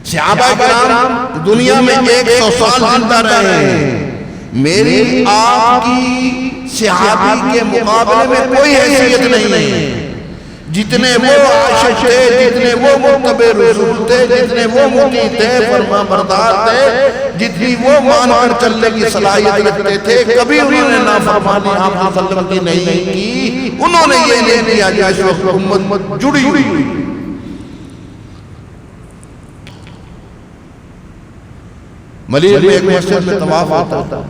صحابہ کرام دنیا میں 100 سال زندہ رہے ہیں، میری آپ کی صحابی کے مقابلے میں کوئی حیثیت نہیں ہے۔ جتنے وہ عاشق تھے، جتنے وہ متبع رسول تھے، جتنے وہ مطیع تھے، فرما بردار تھے، جتنی وہ مان کر چلنے کی صلاحیت رکھتے تھے، کبھی انہوں نے نافرمانی آپ صلی اللہ علیہ وسلم کی نہیں کی۔ انہوں نے یہ نہیں کیا جس وقت امت جڑی ہوئی۔ ملیل میں ایک مسجد میں طواف ہوتا،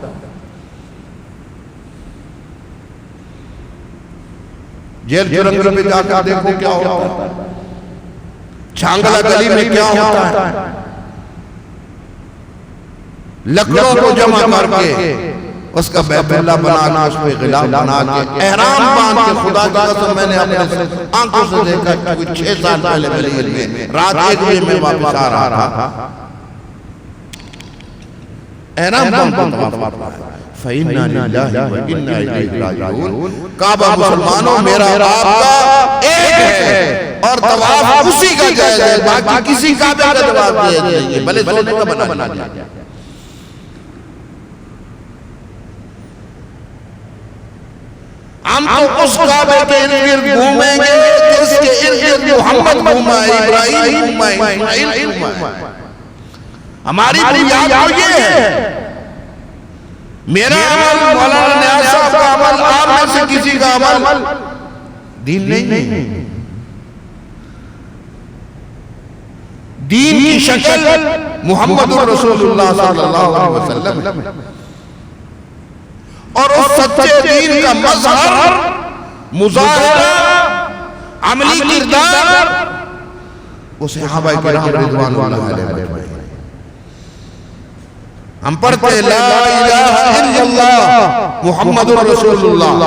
جیل چرنگل میں جا کر دیکھو کیا ہوتا ہے، چھانگلہ گلی میں کیا ہوتا ہے، لکڑوں کو جمع کر کے اس کا بیت اللہ بنانا، اس پہ غلاف بنا کے احرام باندھ کے، خدا کی قسم میں نے اپنے آنکھوں سے دیکھا کہ کوئی 6 سال پہلے ملیل میں رات 1 بجے میں واپس آ رہا تھا، احرام باندھ کے طواف کرتا ہے۔ فَإِنَّا لِلَّهِ وَإِنَّا إِلَيْهِ رَاجِعُونَ۔ کعبہ مسلمانوں میرا آپ کا ایک ہے اور طواف اسی کا جائز ہے، باقی کسی کعبہ کا طواف نہیں ہے، بلے سونے کا بنا جائے۔ ہم تو اس کعبے کے ارد گھومیں گے جس کے ارد محمد گھوما ہے، ابراہیم گھوما ہے، اسماعیل گھوما ہے۔ ہماری بنیاد تو یہ ہے، میرا عمل، مولانا نیاز صاحب کا عمل، آپ میں سے کسی کا عمل دین نہیں ہے۔ دین کی شکل محمد رسول اللہ صلی اللہ علیہ وسلم، اور اس سچے دین کا مظہر، مظاہرہ، عملی کردار وہ صحابہ کرام رضوان اللہ علیہ۔ ہم پڑھتے ہیں لا الہ الا اللہ محمد رسول اللہ،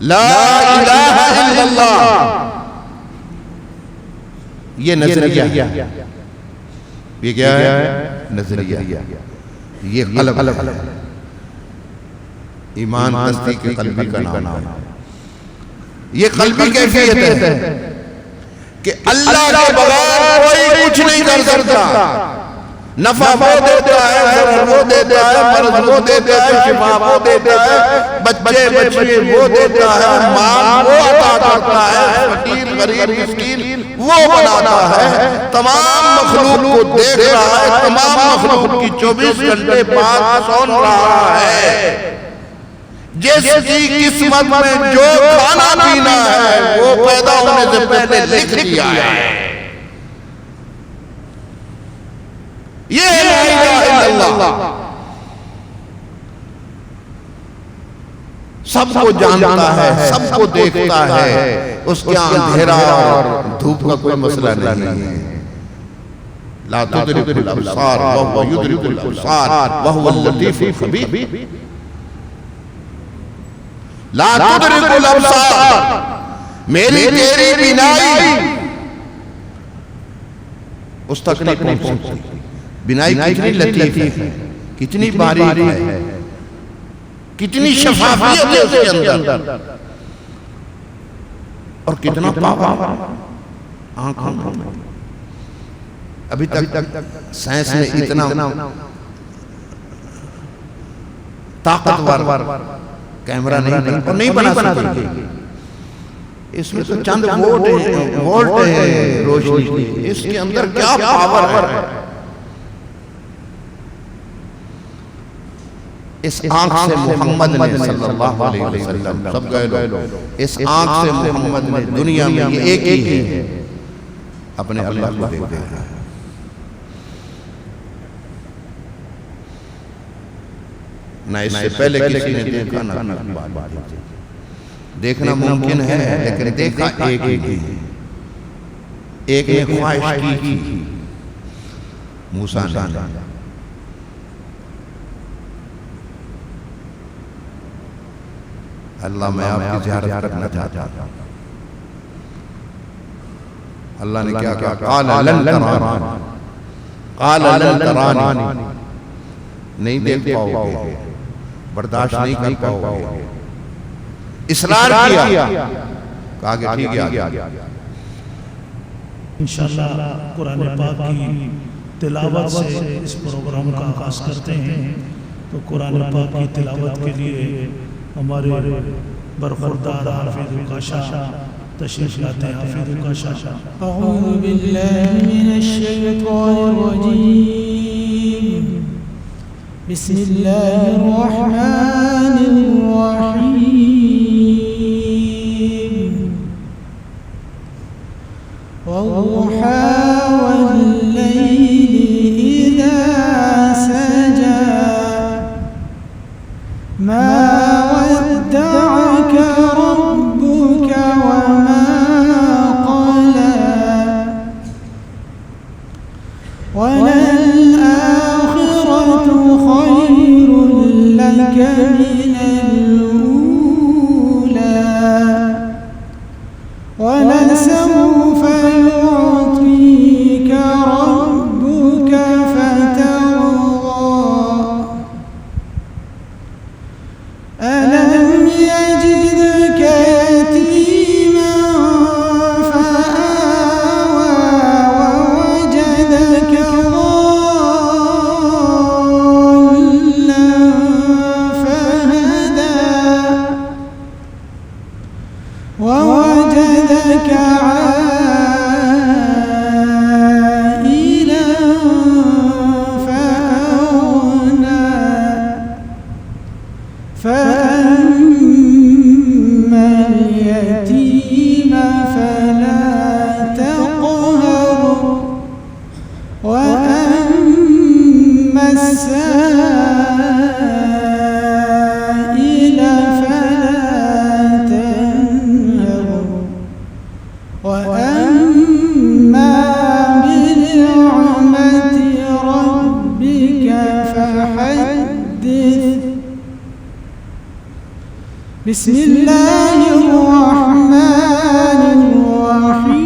لا الہ الا اللہ۔ یہ نظریہ ہے، یہ کیا ہے؟ نظریہ، یہ قلب، ایمان تصدیق قلبی کا نام ہے۔ یہ قلبی کیفیت ہے کہ اللہ کے بغیر کوئی کچھ نہیں کر سکتا۔ نفع وہ دیتا ہے، ضرر وہ دیتا ہے، مرض وہ دیتا ہے، شفا وہ دیتا ہے، بچے بچے وہ دیتا ہے، مال وہ عطا کرتا ہے، فقیر غریب مسکین وہ بناتا ہے، تمام مخلوق کو دیکھ رہا ہے، تمام مخلوق کی 24 گھنٹے بات سن رہا ہے۔ جس کی قسمت میں جو کھانا پینا ہے وہ پیدا ہونے سے پہلے لکھ دیا ہے۔ یہ لا الہ الا اللہ، سب کو جانتا ہے، سب کو دیکھتا ہے، اس کے اندھیرا اور دھوپ کا کوئی مسئلہ نہیں ہے۔ لا تدرک الابصار وہو یدرک الابصار وہو اللطیف الخبیر۔ لا تدرک الابصار، میری تیری بینائی اس تک نہیں پہنچ سکتی۔ بینائی کتنی لطیف ہے، کتنی باریک ہے، کتنی شفافیت ہے اس کے اندر، اور کتنا پاور آنکھوں میں۔ ابھی تک سائنس نے اتنا طاقتور کیمرہ نہیں بنا سکے۔ اس میں تو چند وولٹ ہے روشنی، اس کے اندر کیا پاور ہے۔ اس آنکھ سے محمد نے صلی اللہ علیہ وسلم، سب گئے لو، اس آنکھ سے محمد نے دنیا میں یہ ایک ہی ہے اپنے اللہ کو دیکھتے ہیں۔ نہ اس سے پہلے کسی نے دیکھا، نہ دیکھنا ممکن ہے لیکن دیکھا ایک ہی ہے۔ ایک نے خواہش کی تھی، موسیٰ نے، اللہ میں آپ کی زیارت کرنا چاہتا ہوں۔ اللہ نے کیا کہا؟ قال لن ترانی، قال لن ترانی، نہیں دیکھ پاؤ گے، برداشت نہیں کر پاؤ گے۔ اصرار کیا، کہا کہ ٹھیک ہے، انشاءاللہ قرآن پاک کی تلاوت سے اس پروگرام کا آغاز کرتے ہیں. تو قرآن پاک کی تلاوت کے لیے ہمارے برخوردار حافظ القاشا تشریف لاتے ہیں. حافظ القاشا. اعوذ باللہ من الشیطان الرجیم. بسم اللہ الرحمن الرحیم. والضحى والليل إذا سجى ما ودعك ربك وما قلى وللآخرة خير لك من الأولى ولسوف يعطيك ربك فترضى ألم يجدك يتيما فآوى ووجدك ضالا فهدى ووجدك عائلا فأغنى فأما اليتيم فلا تقهر وأما السائل فلا تنهر وأما بنعمة ربك فحدث. بسم الله الرحمن الرحيم.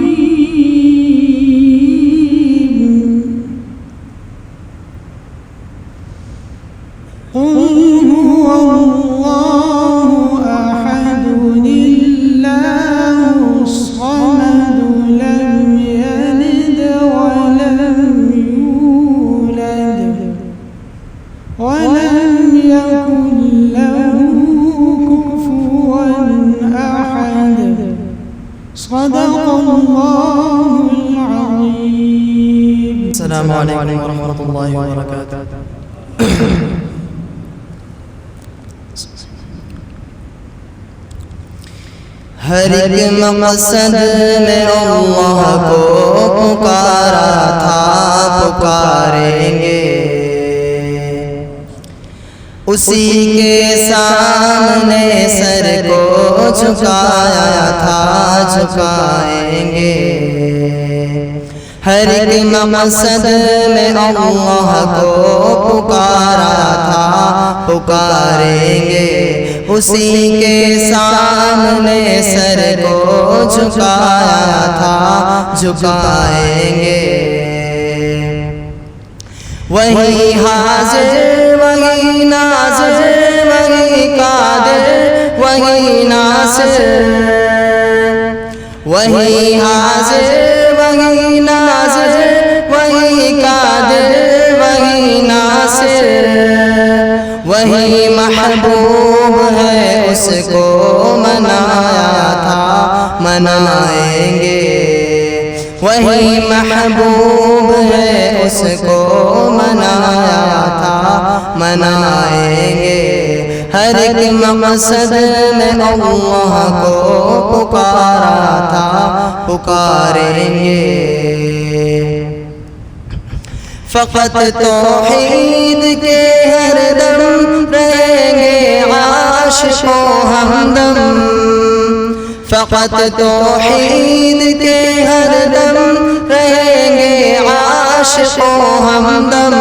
قل هو الله أحد الله الصمد لم يلد ولم يولد ولم يكن له كفوا أحد. صدق الله العظيم. السلام عليكم ورحمة الله وبركاته. ہر ایک مقصد میں اللہ کو پکارا تھا پکاریں گے، اسی کے سامنے سر کو جھکایا تھا جھکائیں گے. ہر ایک مقصد میں اللہ کو پکارا تھا پکاریں گے، اسی کے سامنے سر کو جھکایا تھا جھکائیں گے. وہی حاضر وہی ناظر وہی قادر وہی ناصر، وہی حاضر وہی ناظر وہی قادر وہی ناصر، وہی محبوب ہے اس کو منایا تھا منائیں گے. وہی محبوب ہے اس کو منایا تھا منائیں گے. ہر ایک مقصد میں اللہ کو پکارا تھا پکاریں گے. فقط توحید کے ہر دم رہیں گے عاشق و ہمدم، فقط توحید کے ہر دم رہیں گے عاشق و ہمدم.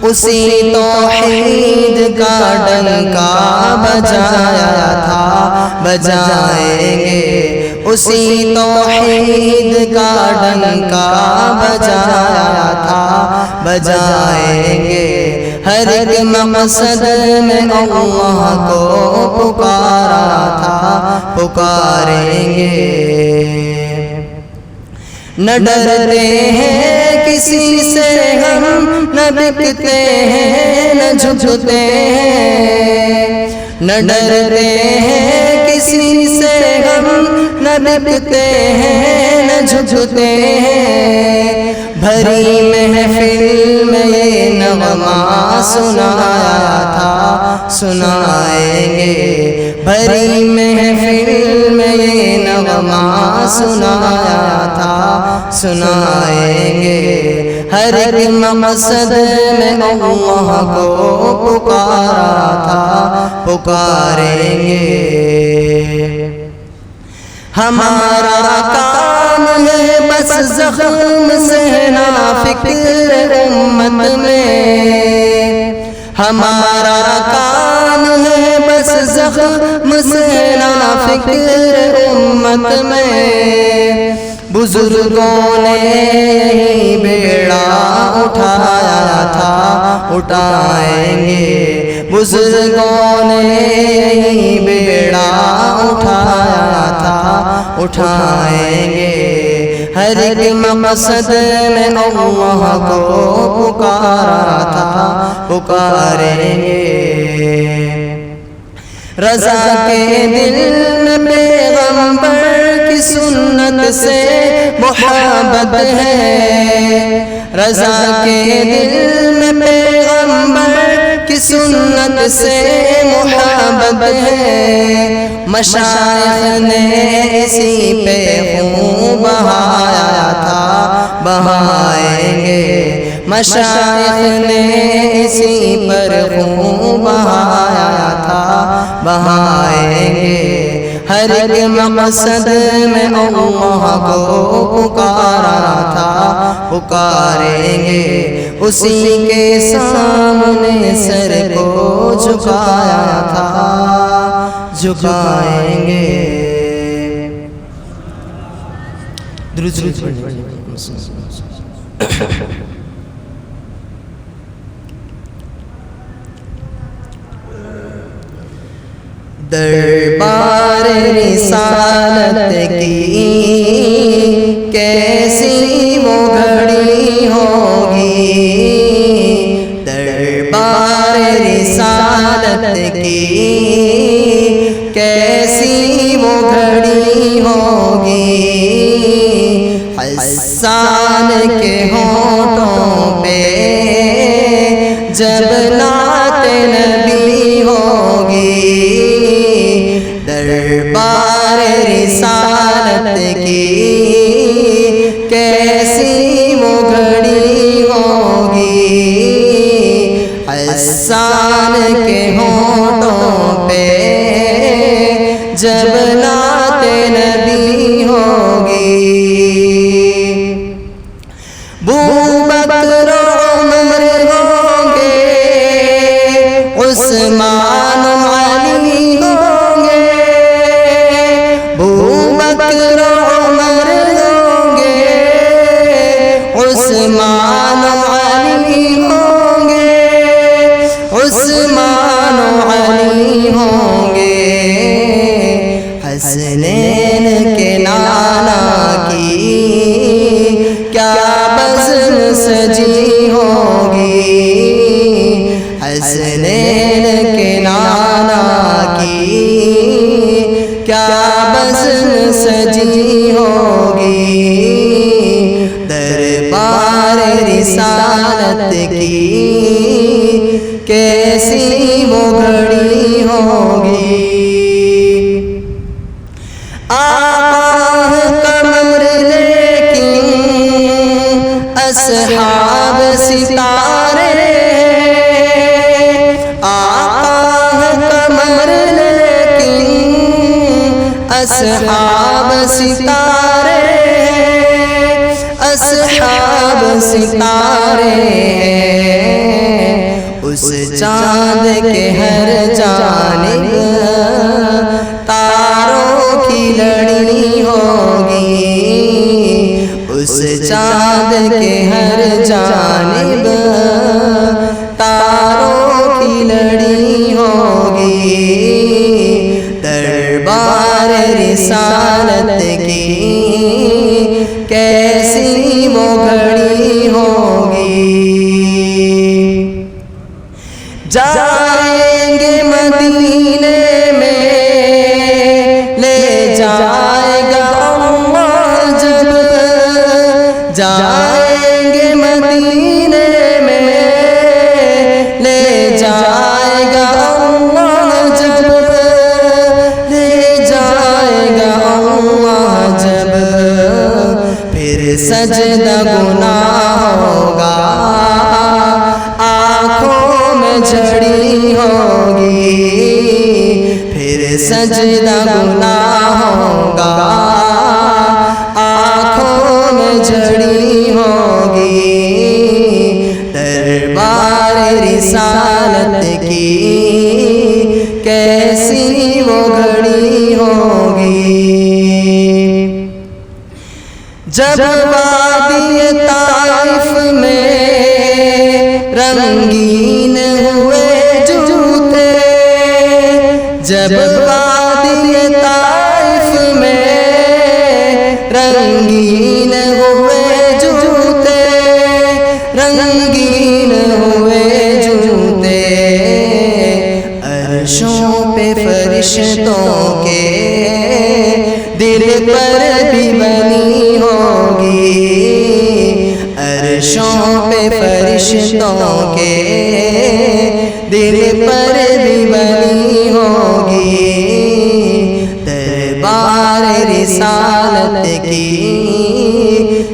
اسی توحید کا ڈنکا بجایا تھا بجائیں گے، اسی توحید کا ڈنکا بجایا تھا بجائیں گے. ہر ایک مقصد میں اللہ کو پکارا تھا پکاریں گے. نہ ڈرتے ہیں کسی سے ہم، نہ بکتے ہیں نہ جھکتے ہیں، نہ ڈرتے ہیں کسی سے ہم، نہ بکتے ہیں نہ جھکتے ہیں، بھری محفل میں یہ نغمہ سنایا تھا سنائیں گے، بھری محفل میں یہ نغمہ سنایا تھا سنائیں گے، ہر ایک مقصد میں اللہ کو پکارا تھا پکاریں گے، ہمارا کام ہے بس زخم سہنا فکر امت میں، ہمارا کام ہے بس زخم سہنا فکر امت میں، بزرگوں نے یہی بیڑا اٹھایا تھا اٹھائیں گے، بزرگوں نے یہی بیڑا اٹھایا تھا اٹھائیں گے، ہر ایک مقصد میں اللہ کو پکارا تھا پکاریں گے، رضا کے دل میں پیغمبر کی سنت سے محبت ہے، رضا کے دل میں پیغمبر کی سنت سے محبت ہے، مشائخ نے اسی پہ خون بہایا تھا بہائیں گے، مشائخ نے اسی پر خون بہایا تھا بہائیں گے، ہر ایک مقصد میں اللہ کو پکارا تھا پکاریں گے، اسی کے سامنے سر کو جھکایا تھا جھکائیں گے، درود پڑھیں۔ دربار رسالت کی کیسی وہ گھڑی ہوگی، دربار رسالت کی کیسی وہ گھڑی ہوگی، حسان کے ہونٹوں پہ جب نعت نبی ہوگی، دربار رسالت کی کیسی وہ گھڑی ہوگی، حسان کے ہونٹوں پہ جب نعت نبی ہوگی، بوبکر عمر ہوں گے، عثمان علی ہوں گے، بوبکر عمر ہوں گے، عثمان علی ہوں گے، عثمان علی ہوں گے، حسنین کے نانا کی کیا بزم سجی ہوگی، حسنین کے نانا کی کیا بزم سجی ہوگی، دربار رسالت کی کیسی وہ گھڑی ہوگی، آقا قمر لیکن اصحاب ستارے، آقا قمر لیکن اصحاب ستارے، اصحاب ستارے، اس چاند کے ہر جانب تاروں کی لڑی ہوگی، اس چاند کے ہر جانب تاروں کی لڑی ہوگی، دربار رسالت کی کیسے سجدہ گناہوں کا آنکھوں میں جھڑی ہوگی، دربار رسالت کی کیسی وہ گھڑی ہوگی، جب وادی طائف میں رنگین ہوئے جوتے، جب وادی طائف میں رنگین ہوئے جوتے، رنگین ہوئے جوتے، عرشوں پہ فرشتوں کے دل پر بھی بنی ہوگی، عرشوں پہ فرشتوں کے دل پر بھی بنی ہوگی، دربار رسالت کی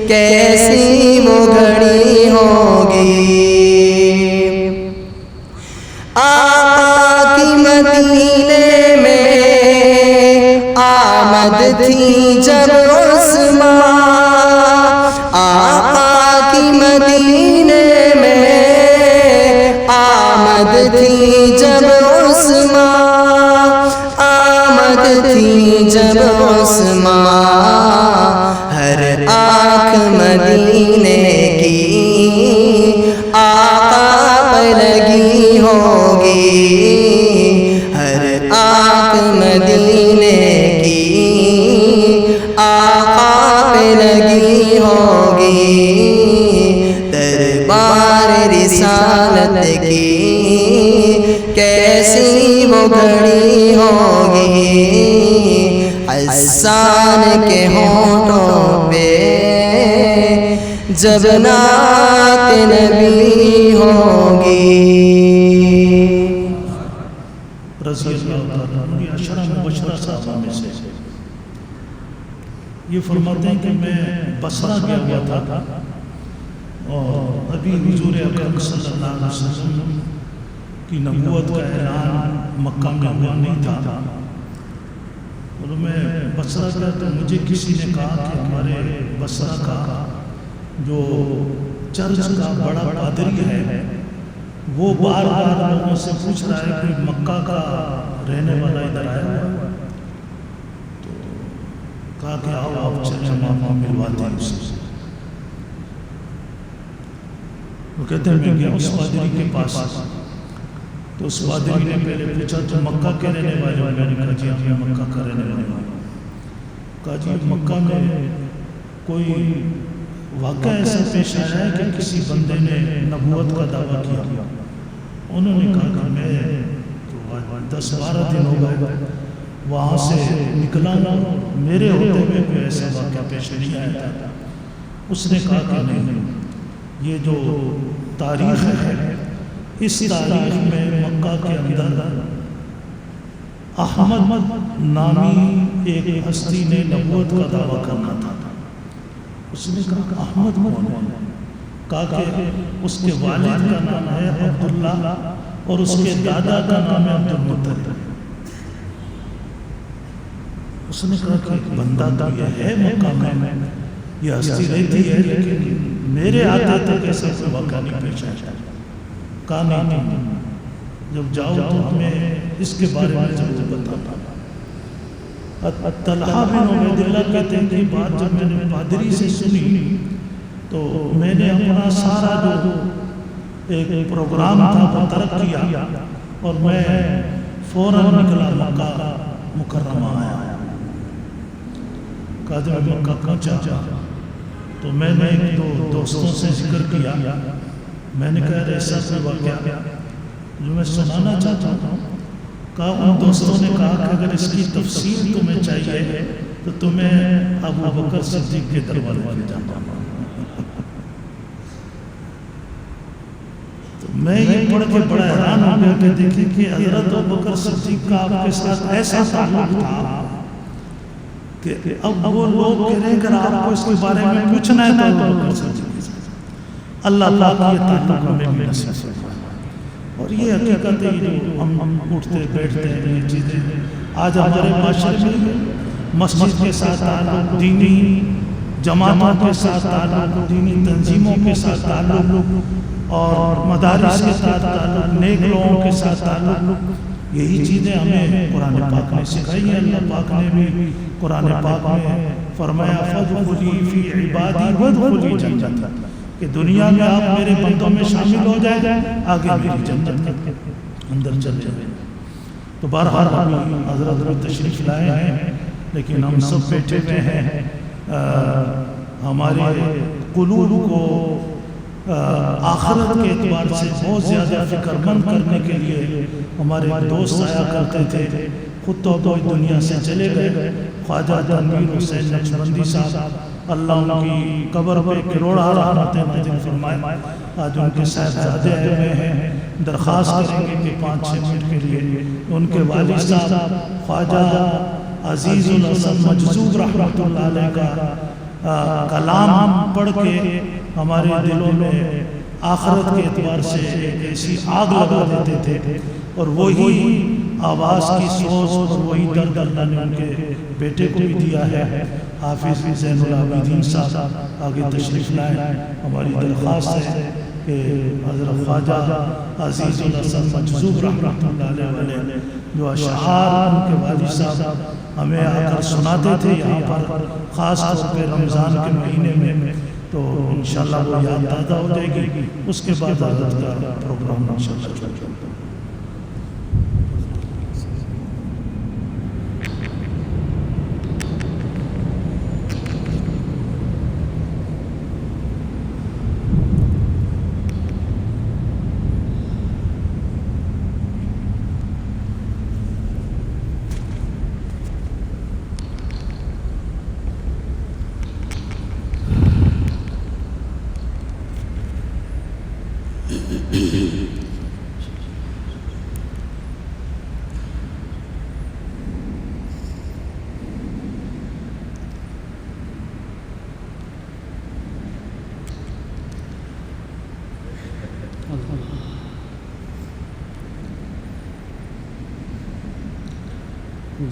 کیسی وہ گھڑی ہوگی، آقا کی مدینے میں آمد تھی جب عثمان، آقا کی مدینے میں آمد تھی جب عثمان، آمد تھی جب عثمان، ہر آنکھ مدینے کی آقا پہ لگی ہوگی، ہر آنکھ مدینے کی آقا پہ لگی ہوگی، دربار رسالت کی کیسی وہ گھڑی ہوگی، حسان کے ہونٹوں پہ جب نعت نبی ہوگی۔ رضی اللہ تعالیٰ عنہ عشرہ مبشرہ صحابہ میں سے یہ فرماتے ہیں کہ میں بصرہ گیا ہوا تھا اور ابھی حضور اکرم صلی اللہ علیہ وسلم کی نبوت کا اعلان مکہ میں ہوا نہیں تھا، اور میں بصرہ گیا تو مجھے کسی نے کہا کہ ہمارے بصرہ کا جو چرچ کا بڑا پادری ہے وہ بار بار لوگوں سے پوچھ رہا ہے کہ مکہ کا رہنے والا ادھر آیا ہوا ہے، تو کہا کہ آؤ آپ چلیں ہم آپ کو ملواتے ہیں اسے۔ وہ کہتے ہیں میں گیا اس پادری کے پاس، تو اس پادری نے پہلے پوچھا تو مکہ کے رہنے والے ہو؟ میں نے کہا جی ہم مکہ کا رہنے والے ہوں۔ کہا جی مکہ میں کوئی واقعہ ایسا پیش آیا ہے کہ کسی بندے نے نبوت کا دعویٰ کیا؟ انہوں نے کہا کہ میں 10-12 دن ہو گئے وہاں سے نکلا ہوں، میرے ہوتے ہوئے کوئی ایسا واقعہ پیش نہیں آیا تھا۔ اس نے کہا کہ نہیں، یہ جو تاریخ ہے اس تاریخ میں مکہ کے اندر احمد نامی ایک ہستی نے نبوت کا دعویٰ کرنا تھا۔ اس نے کہا کہ احمد کون ہے؟ کہا کہ اس کے والد کا نام ہے عبداللہ اور اس کے دادا کا نام ہے عبدالمطلب۔ اس نے کہا کہ بندہ تو یہ ہے مکہ میں، یہ ہستی رہتی ہے، لیکن میرے آتے تک ایسا کوئی واقعہ نہیں پیش آیا۔ کہا نہیں، جب جاؤ تو ہمیں اس کے بارے میں ضرور بتانا۔ طلحہ بن عبید اللہ کہتے ہیں کہ بات جب میں نے پادری سے سنی تو میں نے اپنا سارا جو ایک پروگرام تھا وہ ترک کیا اور میں فوراً نکلا مکہ مکرمہ آیا۔ کہا جب مکہ پہنچا تو میں نے ایک دو دوستوں سے ذکر کیا، میں نے کہا ایسا کوئی واقعہ جو میں سنانا چاہتا ہوں۔ کہا ان دوستوں نے کہا کہ اگر اس کی تفصیل تمہیں چاہیے تو تمہیں ابو بکر صدیق کے دربار میں جانا ہوگا۔ تو میں یہ پڑھ کے بڑا حیران ہو گیا کہ دیکھیں کہ حضرت ابو بکر صدیق کا آپ کے ساتھ ایسا تعلق تھا کہ اب وہ لوگ کہہ رہے ہیں کہ آپ کو اس کے بارے میں پوچھنا ہے تو ابو بکر صدیق کے ساتھ اللہ تعالیٰ یہ تعلق ہمیں بھی نصیب فرمائے۔ اور یہ حقیقت ہے جو ہم اٹھتے بیٹھتے ہیں یہ چیزیں آج ہمارے معاشرے میں مسجد کے ساتھ تعلق، دینی جماعتوں کے ساتھ تعلق، دینی تنظیموں کے ساتھ تعلق اور مدارس کے ساتھ تعلق، نیک لوگوں کے ساتھ تعلق، یہی چیزیں ہمیں قرآن پاک نے سکھائی ہیں۔ اللہ پاک نے بھی قرآن پاک میں فرمایا فَادْخُلِي فِي عِبَادِي وَادْخُلِي جَنَّتِي، کہ دنیا میں آپ میرے بندوں میں شامل ہو جائے، آگے میری جنت کے اندر چل جائے۔ تو بہرحال حضرت بھی تشریف لائے ہیں، لیکن ہم سب بیٹھے ہوئے ہیں، ہمارے قلوب کو آخرت کے اعتبار سے بہت زیادہ فکر مند کرنے کے لیے ہمارے دوست آیا کرتے تھے، خود تو دنیا سے چلے گئے، خواجہ تنویر حسین نقشبندی صاحب، اللہ ان کی قبر پر کروڑا رحمتیں نازل فرمائے۔ آج ان کے صاحبزادے آئے ہوئے ہیں، درخواست کریں گے کہ 5-6 منٹ کے لیے ان کے والد صاحب خواجہ عزیز الحسن مجذوب رحمۃ اللہ علیہ کا کلام پڑھ کے ہمارے دلوں میں آخرت کے اعتبار سے ایک ایسی آگ لگا دیتے تھے، اور وہی آواز کی سوز اور وہی درد اللہ نے ان کے بیٹے کو بھی دیا ہے۔ حافظ زین العابدین صاحب آگے تشریف لائیں۔ ہماری درخواست ہے کہ حضرت خواجہ عزیز الحسن مجذوب رحمۃ اللہ علیہ جو اشعار ان کے والد صاحب ہمیں آ کر سناتے تھے یہاں پر، خاص طور پہ رمضان کے مہینے میں، تو انشاءاللہ وہ یاد تازہ ہو جائے گی، اس کے بعد حضرت کا پروگرام انشاءاللہ چل جائے گا۔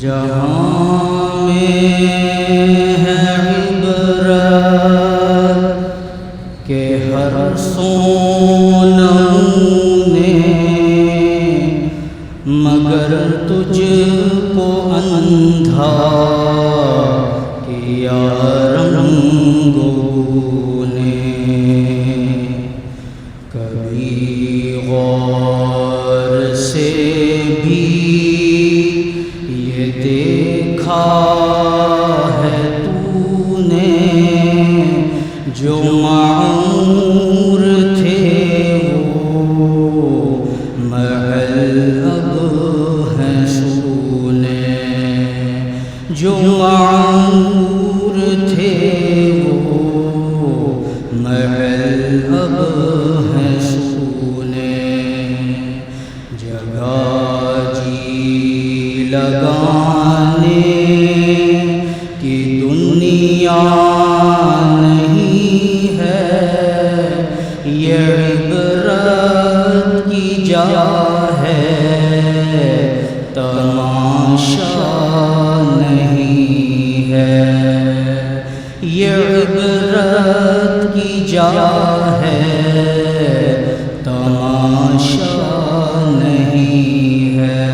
جہاں میں ہے عبرت کہ ہر سو نمونے، مگر تجھ کو اندھا کیا رنگوں نے، کبھی غور سے بھی دیکھا ہے تو نے جو معمور تھے وہ محل اب ہیں سونے، جو معمور تھے وہ محل اب ہیں سونے، جگہ جی لگانے کی دنیا نہیں ہے، یہ عبرت کی جا ہے، تماشا نہیں ہے، یہ عبرت کی جا ہے، تماشا نہیں ہے۔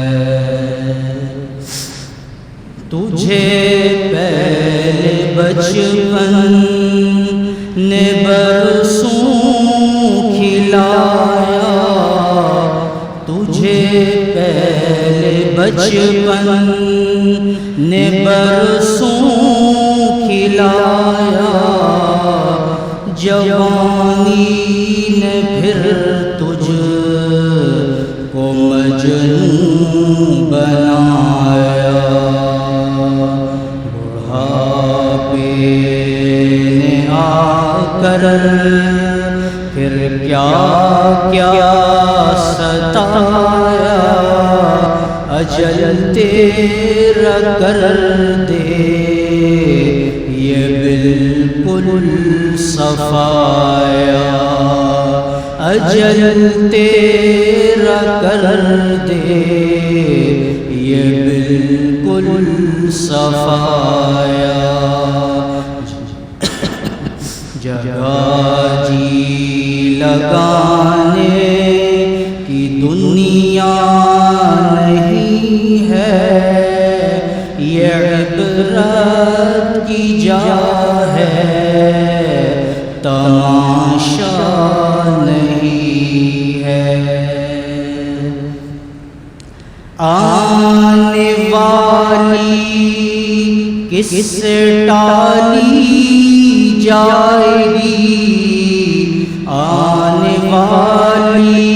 تجھے پہلے بچپن نے برسوں کھلایا، تجھے پہلے بچپن نے برسوں کھلایا، جوانی نے پھر تجھ کو مجنون بنایا، بڑھاپے نے آ کر پھر کیا کیا ستایا، اجل تیرا کر دے یہ بالکل صفایا، اجل تیرا کر دے یہ بالکل صفایا جگہ جی لگانے کی دنیا نہیں ہے، یہ عبرت کی جا ہے، تماشا نہیں ہے۔ آنے والی کس ٹالی جائے گی، آنے والی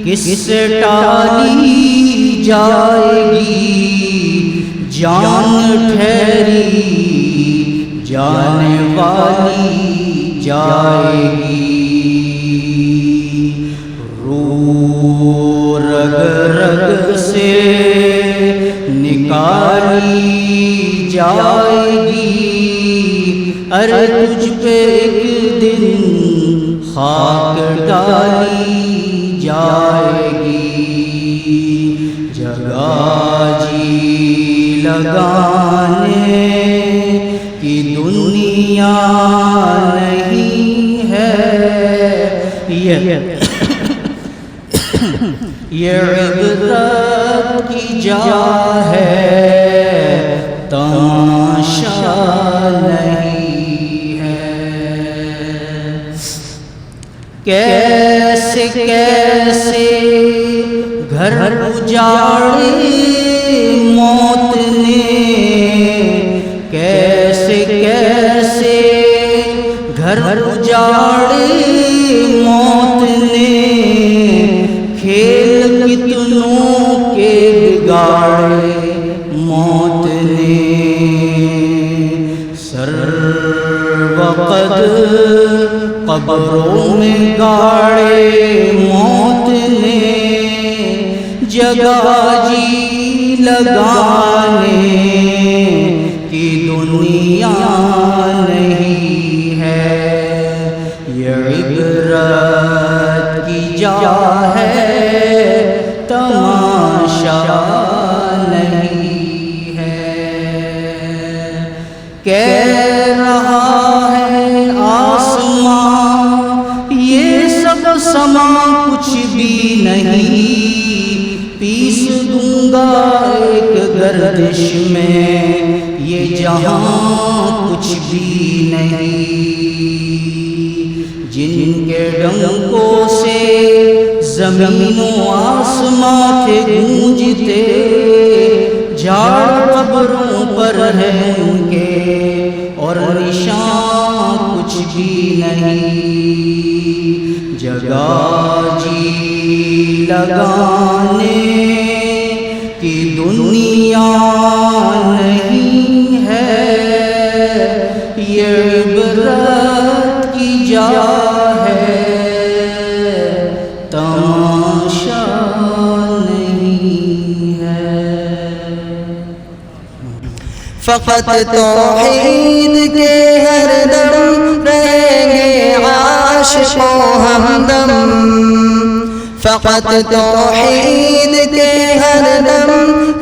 کس ٹالی جائے گی، جان ٹھہری جانے والی جائے گی، روح رگ رگ سے نکالی جائے گی، ارے تجھ پہ ایک دن خاک ڈالی جائے گی، جگہ جی لگانے کی دنیا نہیں ہے، یہ عبرت کی جا ہے، تماشا نہیں ہے۔ کیسے کیسے گھر اجاڑے موت نے، کیسے کیسے گھر اجاڑے موت نے، کھیل کتنوں کے بگاڑے موت نے، سر وقت قبروں میں گاڑے موت نے، جگہ جی لگانے کی دنیا نہیں ہے، یہ عبرت کی جا ہے، تماشا نہیں ہے۔ کہہ رہا ہے آسمان یہ سب سما کچھ بھی نہیں، پیس دوں گا ایک گردش میں یہ جہاں کچھ بھی نہیں، جن کے ڈنکوں سے زمین و آسمان تھے گونجتے، جھاڑ قبروں پر ہے ان کے اور نشان کچھ بھی نہیں، جگہ جی لگانے کی دنیا نہیں ہے، یہ عبرت کی جا ہے، تماشا نہیں ہے۔ فقط توحید کے ہر دم رہیں گے عاشق و ہمدم، فقط توحید کے ہر دم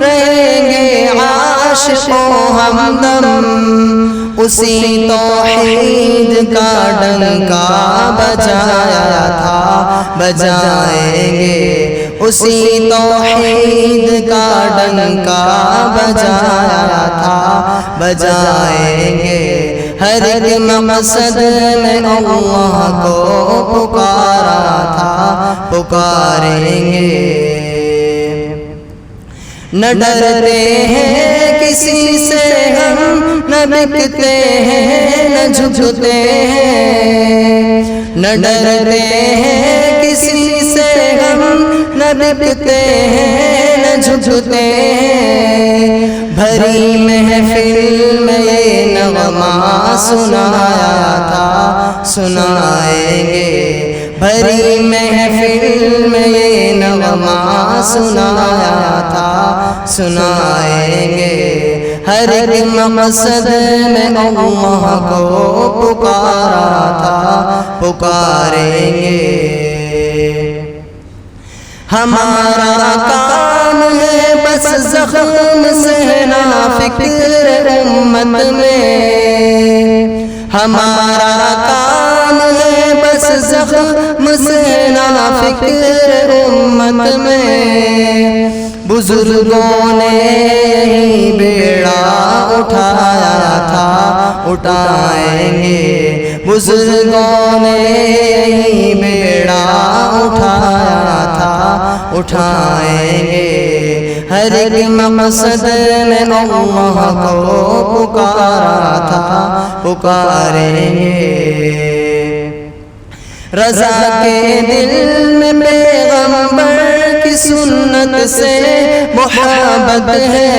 رہیں گے عاشق و ہمدم، اسی توحید کا ڈنکا بجایا تھا بجائیں گے، اسی توحید کا ڈنکا بجایا تھا بجائیں گے، ہر ایک مقصد میں اللہ کو پکارا تھا پکاریں گے، نہ ڈرتے ہیں کسی سے ہم، نہ بکتے ہیں نہ جھکتے ہیں، نہ ڈرتے ہیں کسی سے ہم، نہ بکتے ہیں نہ جھکتے ہیں، بھری محفل میں یہ نغمہ سنایا تھا سنائیں گے، بھری محفل میں یہ نغمہ سنایا تھا سنائیں گے، ہر ایک مقصد میں اللہ کو پکارا تھا پکاریں گے، ہمارا کام کام ہے بس زخم سہنا فکر امت میں، ہمارا کام ہے بس زخم سہنا فکر امت میں، بزرگوں نے یہی بیڑا اٹھایا تھا اٹھائیں گے، بزرگوں نے یہی بیڑا اٹھایا تھا اٹھائیں گے، ہر ایک مقصد میں اللہ کو پکارا تھا پکاریں گے، رضا کے دل میں پیغمبر کی سنت سے محبت ہے،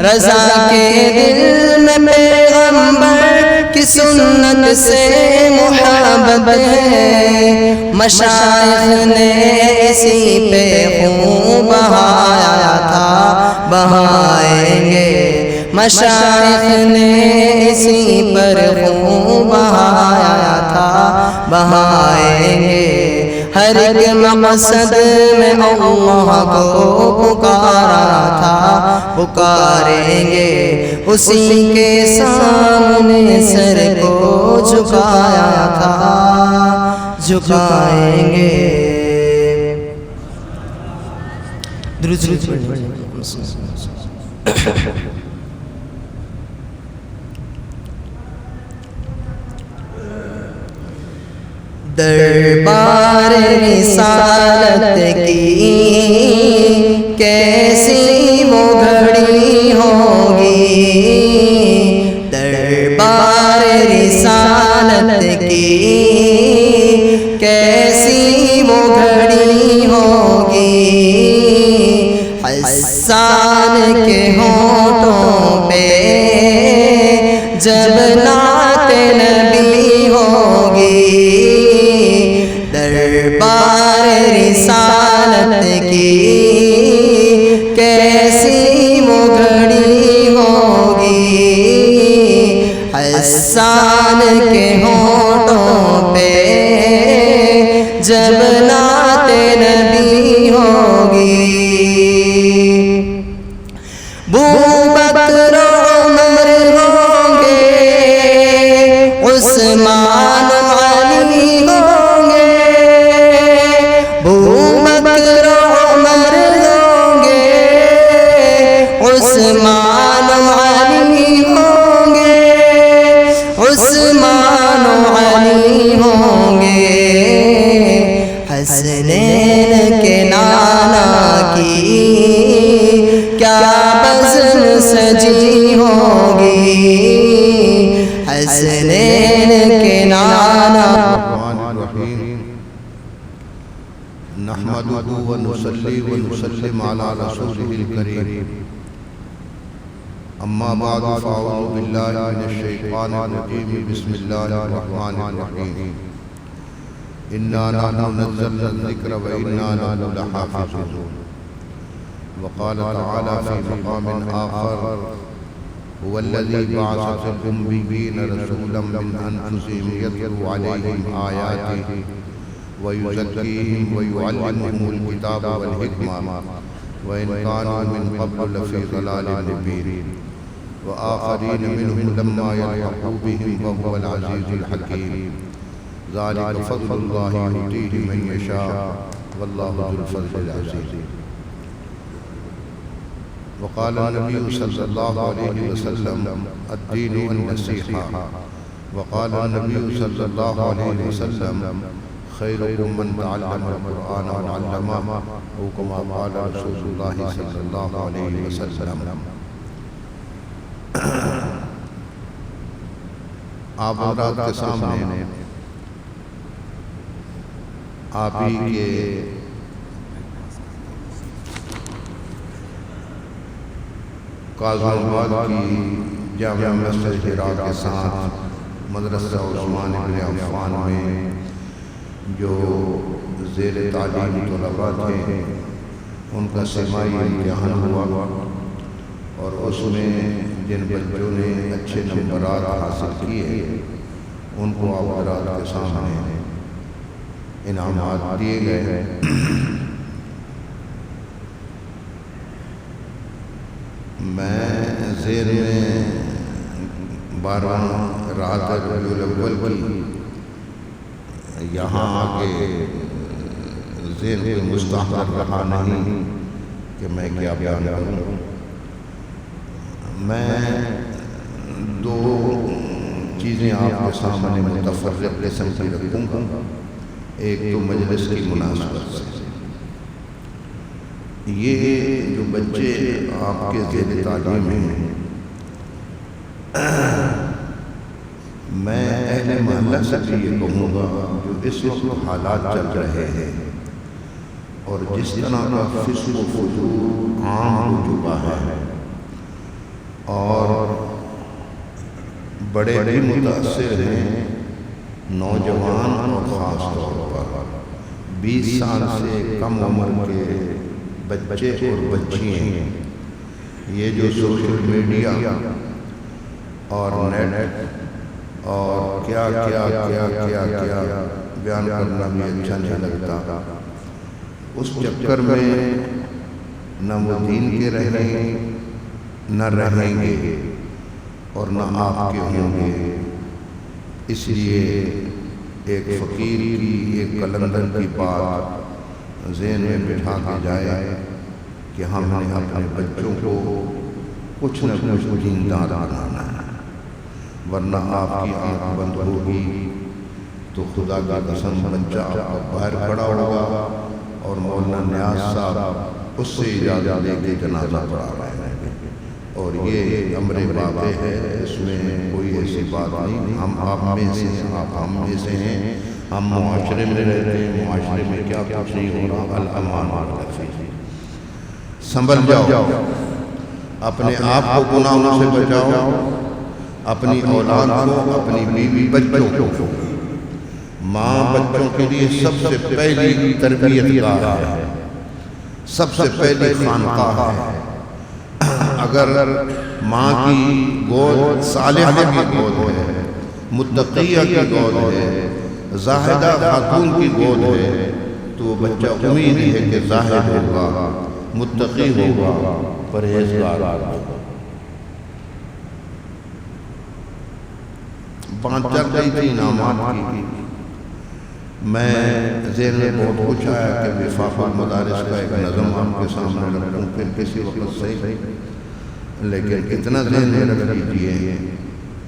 رضا کے دل میں پیغمبر کی سنت سے محبت ہے، مشائخ نے اسی پہ خون بہایا تھا بہائیں گے، مشائخ نے اسی پر خون بہایا تھا بہائیں گے، ہر ایک مقصد میں اللہ کو پکارا تھا پکاریں گے، اسی کے سامنے سر کو جھکایا تھا جھکائیں گے۔ درود دربار رسالت کی کیسی وہ گھڑی ہوگی، دربار رسالت کی کیسی وہ گھڑی ہوگی، حسان کے ہونٹوں پہ جب نعت نبی ہوگی، دربار رسالت کی کیسی وہ گھڑی ہوگی، حسان کے ہونٹوں پہ جب نعت نبی ہوگی، بوبکر عمر ہوں گے، عثمان علی ہوں گے، بوبکر عمر ہوں گے، عثمان علی ہوں گے، عثمان علی ہوں گے، حسنین کے نانا کی کیا بزم سجی ہوگی، حسنین کے نانا نحمده ونصلي ونسلم على رسوله الكريم، اما بعد فاعوذ بالله من الشيطان الرجيم، بسم الله الرحمن الرحيم، انا نحن نزلنا الذكر وانا له لحافظون، وقال تعالى في مقام آخر هو الذي بعث في الأميين رسولا من أنفسهم يتلو عليهم آياته ويزكيهم ويعلمهم الكتاب والحكمة وإن كانوا من قبل لفي ضلال مبين، وآخرين منهم لما يلحقوا بهم وهو العزيز الحكيم، ذلك فضل الله يؤتيه من يشاء والله ذو الفضل العظيم۔ وقال النبي صلى الله عليه وسلم الدين النصيحة، وقال النبي صلى الله عليه وسلم خيركم من تعلم القرآن وعلمه، أو كما قال رسول الله صلى الله عليه وسلم۔ آپ حضرات کے سامنے آپ ہی کے کاظم آباد کی جامعہ مسجد حرا کے ساتھ مدرسہ عثمان بن عفان میں جو زیر تعلیم طلباء تھے ان کا سماعی امتحان ہوا، اور اس میں جن بچوں نے اچھے نمبرات حاصل کیے ان کو آپ حضرات کے سامنے انعامات دیے گئے۔ میں ذہن میں 12 رات ربیع الاول کی یہاں آگے ذہن میں مستحضر رہا نہیں کہ میں کیا بیان کروں. میں 2 چیزیں آپ کے سامنے متفرق قسم کی رکھوں گا. ایک تو مجلس کی مناسبت سے، یہ جو بچے آپ کے زیر تعلیم ہیں، میں اہل محلہ سے بھی یہ کہوں گا جو اس وقت حالات چل رہے ہیں اور جس طرح کا فسق و فجور عام ہو چکا ہے اور بڑے بھی متاثر ہیں، نوجوان اور خاص طور پر 20 سال سے کم عمر کے بچے اور بچیاں، یہ جو سوشل میڈیا اور نیٹ اور کیا بیان کرنا بھی اچھا نہیں لگتا، اس چکر میں نہ وہ دین کے رہیں نہ رہیں گے اور نہ آپ کے ہوں گے. اس لیے ایک فقیر کی، ایک قلندر کی بات ذہن میں بٹھا کے جائے کہ ہم نے اپنے بچوں کو کچھ نہ کچھ دیندار بنانا ہے، ورنہ آپ کی آنکھ بند ہوگی تو خدا کا قسم بچہ آپ کو باہر کھڑا ہوگا اور مولانا نیاز صاحب اس سے اجازت لے کے جنازہ پڑھا رہے ہیں. اور یہ امر واقع ہے، اس میں کوئی ایسی بات نہیں. ہم آپ میں سے ہیں، آپ ہم میں سے ہیں، ہم معاشرے میں رہتے ہیں، معاشرے میں کیا کچھ نہیں ہو رہا. الامان والتفی، سنبھل جاؤ، اپنے آپ کو گناہوں سے بچاؤ، اپنی اولاد کو، اپنی بیوی بچوں کو. ماں بچوں کے لیے سب سے پہلی تربیت گاہ ہے، سب سے پہلی خانقاہ ہے. اگر ماں کی گود صالحہ کی گود ہے، متقیہ کی گود ہے، زاہدہ خاتون کی گود ہے، تو وہ بچہ امید ہے کہ زاہد ہوگا، متقی ہوگا، پرہیزگار ہوگا. بات چل رہی تھی انعامات کی. میں ذہن میں بہت کچھ آیا کہ وفاق المدارس کا ایک نظم آپ کے سامنے رکھوں، پھر کسی وقت صحیح، لیکن اتنا ذہن میں رکھ لیجیے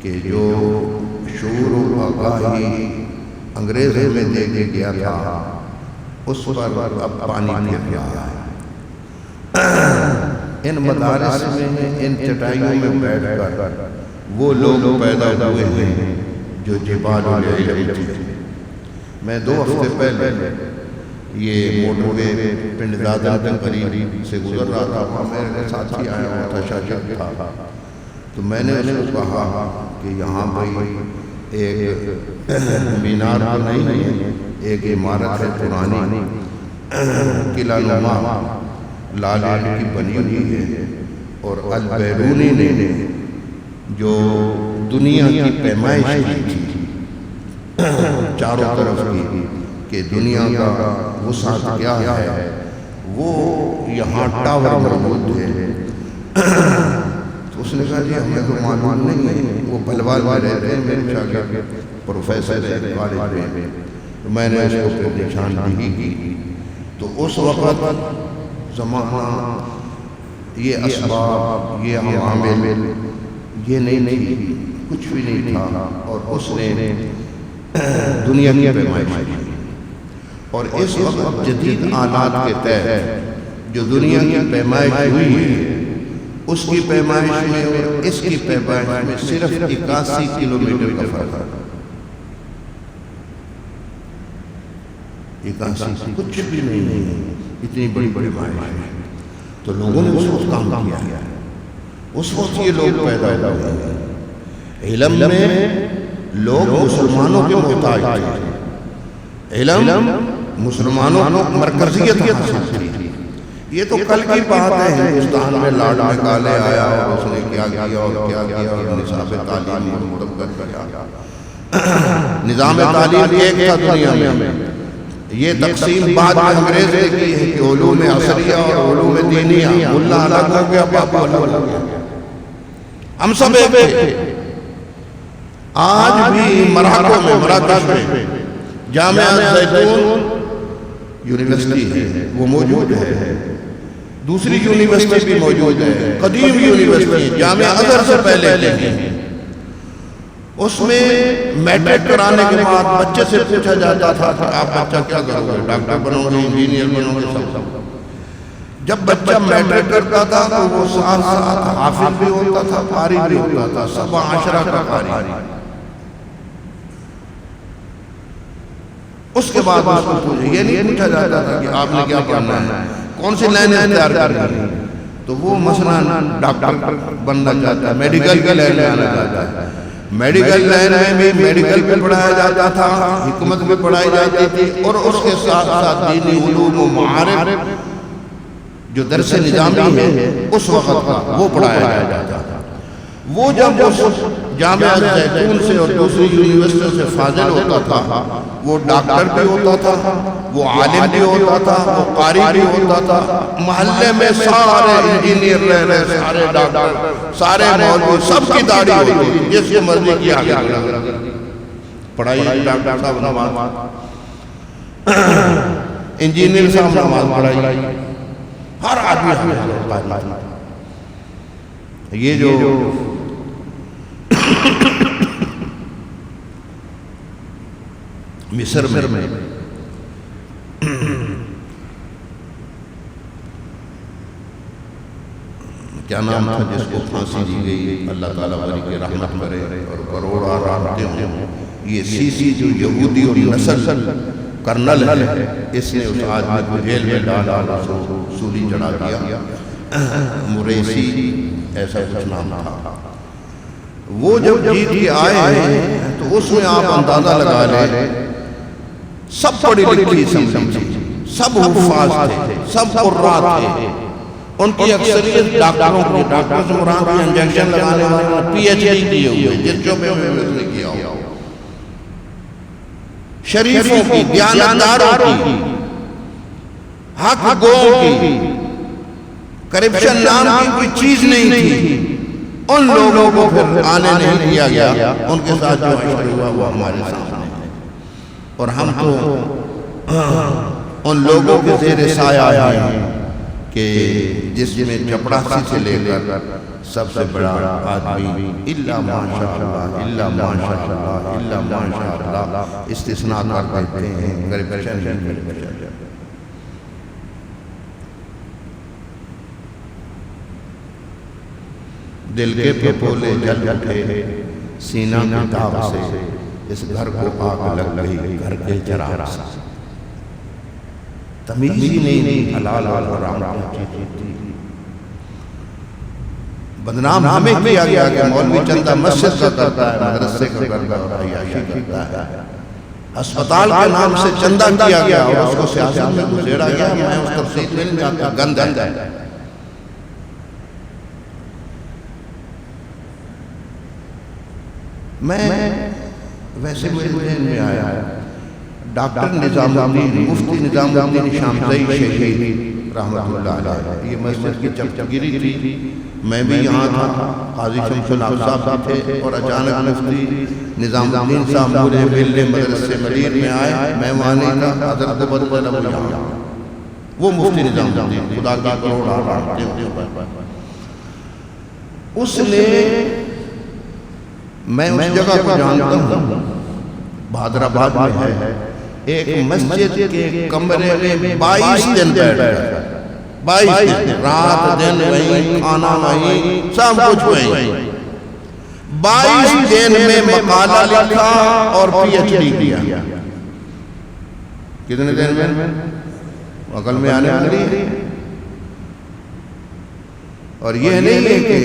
کہ جو شعور و آگاہی انگریز میں دے کے گیا تھا اس پر اب پانی پھر گیا ہے. ان مدارس میں، ان چٹائیوں میں بیٹھ کر وہ لوگ پیدا ہوئے ہیں جو جبال العلم تھے. میں 2 ہفتے پہلے یہ موٹر وے پنڈ دادا کے قریب سے گزر رہا تھا، وہاں میرے ساتھی آیا ہوا تھا، شاگرد تھا. تو میں نے اس کو کہا کہ یہاں بھائی ایک مینار تو نہیں ہے، ایک عمارت ہے پرانی قلعہ نما لال اینٹ کی بنی ہوئی ہے، اور البیرونی نے جو دنیا کی پیمائش کی تھی چاروں طرف کی کہ دنیا کا وسعت کیا ہے، وہ یہاں ٹاور موجود ہے. تو اس نے کہا جی ہمیں تو معلوم نہیں ہے. وہ بھلوال میں رہتے ہیں، میرے شاگرد پروفیسر ہے کالج میں. تو میں نے اس کو پھر نشاندہی کی. تو اس وقت زمانہ، یہ اسباب، یہ عوامل، یہ نہیں تھی، کچھ بھی نہیں تھا. اور اس نے دنیا کی پیمائش کی. اور اس وقت جدید آلات کے تحت جو دنیا کی پیمائش ہوئی ہے، اس کی پیمائش میں اور اس کی پیمائش میں صرف 81 کلومیٹر کا فرق ہے. 81 کچھ بھی نہیں ہے، اتنی بڑی پیمائش ہے. تو لوگوں نے اس وقت کام کیا. اس وقت یہ لوگ پیدا ہوئے ہیں. علم میں لوگ مسلمانوں کے محتاج تھے. علم مسلمانوں کو مرکزیت حاصل تھی. یہ تو کل کی بات ہے. ہندوستان میں لارڈ میکالے آیا اور اس نے کیا کیا اور کیا کیا اور نصاب تعلیم مرتب کر دیا. نظام تعلیم ایک تھا دنیا میں. یہ تقسیم بعد میں انگریز نے کی ہے کہ علوم عصریہ اور علوم دینیہ، ملا الگ ہو گیا، باپو الگ ہو گیا، ہم سب ایک تھے۔ آج بھی مراکش میں جامعہ زیتون یونیورسٹی ہے، وہ موجود ہے، دوسری یونیورسٹی بھی موجود ہے، قدیم یونیورسٹی جامعہ ازہر سے پہلے ہے۔ اس میں میٹرک کرانے کے بعد بچے سے پوچھا جاتا تھا کہ آپ بچہ کیا کرو گے، ڈاکٹر بنو گے، انجینئر بنو گے، سب۔ جب بچہ میٹرک کرتا تھا تو وہ ساتھ ساتھ حافظ بھی ہوتا تھا، قاری بھی ہوتا تھا، سب عشرہ کا قاری۔ اس کے بعد اس کو یہ نہیں پوچھا جاتا تھا کہ آپ نے کیا پڑھنا ہے، کون سی لائن اختیار کرنی ہے، تو وہ مثلا ڈاکٹر بننا چاہتا ہے، میڈیکل کی لائن میں آنا چاہتا ہے، میڈیکل لائن میں بھی میڈیکل بھی پڑھایا جاتا تھا، حکمت بھی پڑھائی جاتی تھی، اور اس کے ساتھ ساتھ دینی علوم و معارف جو درس نظامی ہے اس وقت کا وہ پڑھایا جاتا تھا۔ وہ جب اس جامعہ زیتون سے اور دوسری یونیورسٹی سے فاضل ہوتا تھا، وہ ڈاکٹر بھی ہوتا تھا، وہ عالم بھی ہوتا تھا، وہ قاری بھی ہوتا تھا، محلے میں سارے انجینئر رہ رہے، سارے ڈاکٹر، سارے مولوی، سب کی داڑھی ہوتی تھی، جس کو مرضی کی آگے پڑھائی، ڈاکٹر صاحب نماز، انجینئر صاحب نماز پڑھائی، ہر آدمی یہ جو مصر میں کیا نام تھا جس کو پھانسی دی گئی، اللہ تعالیٰ علی کے رحمت کرے اور کروڑا رحمتیں ہوں، یہ سیسی جو یہودی اور نسل کرنل ہے، اس نے اس آدمی کو جیل میں ڈالا، سولی چڑھا دیا، مریسی ایسا کچھ نام تھا۔ وہ جب جیت کے آئے ہیں تو اس میں آپ اندازہ لگا لیں، سب پڑھی لکھی اسمبلی تھی، سب حفاظ تھے، سب قراء تھے، ان کی اکثریت ڈاکٹروں کی، ڈاکٹر سے مراد انجیکشن لگانے والے پی ایچ ڈی کیے ہوئے، جس جو میں نے کیا ہو، شریفوں کی، دیانتداروں کی، حق گووں کی، کرپشن نام کی کوئی چیز نہیں تھی۔ ان لوگوں کو پھر آنے نہیں دیا گیا، ان کے ساتھ جو عشق ہوا وہ ہمارے سامنے ہے، اور ہم تو ان لوگوں کے زیر سایہ ہیں کہ جس میں چپڑاسی سے لے کر سب سے بڑا آدمی الا ماشاءاللہ، الا ماشاءاللہ، الا ماشاءاللہ استثناء کر دیتے ہیں، کرپشن نہیں۔ دل کے پھپھولے جل اٹھے سینہ کی داغ سے، اس گھر کو آگ لگ گئی گھر کے چراغ سے، تمیز ہی نہیں حلال اور حرام کیا چیز تھی۔ بدنام ہمیں کیا گیا کہ مولوی چندہ مسجد کا کرتا ہے، مدرسے کا کرتا ہے اور عیاشی کرتا ہے، ہسپتال کے نام سے چندہ کیا گیا اور اس کو سیاست میں گزیڑا گیا۔ میں اس تفصیل میں نہیں جاتا، گند ہے۔ میں ویسے میرے ذہن میں آیا ڈاکٹر نظام الدین، مفتی نظام الدین شامزئی شہید رحمت اللہ علیہ، یہ مسجد کی چپچگیری تھی، میں بھی یہاں تھا، قاضی شمس الحق صاحب تھے، اور اچانک مفتی نظام الدین صاحب مجھے ملنے مدرسے مدیر میں آئے، میں وہاں نہیں تھا، حضرت بدل یہاں، وہ مفتی نظام الدین خدا کا کروڑا رحمتیں، اس نے، میں اس جگہ کو جانتا ہوں، بہادر آباد میں ہے، ایک مسجد کے کمرے میں 22 دن بیٹھ گئے، 22 دن، رات دن وہیں، کھانا وہیں، سب کچھ وہیں، 22 دن میں مقالہ لکھا اور پی ایچ ڈی کیا۔ کتنے دن میں؟ عقل میں آنے والی ہے۔ اور یہ نہیں ہے کہ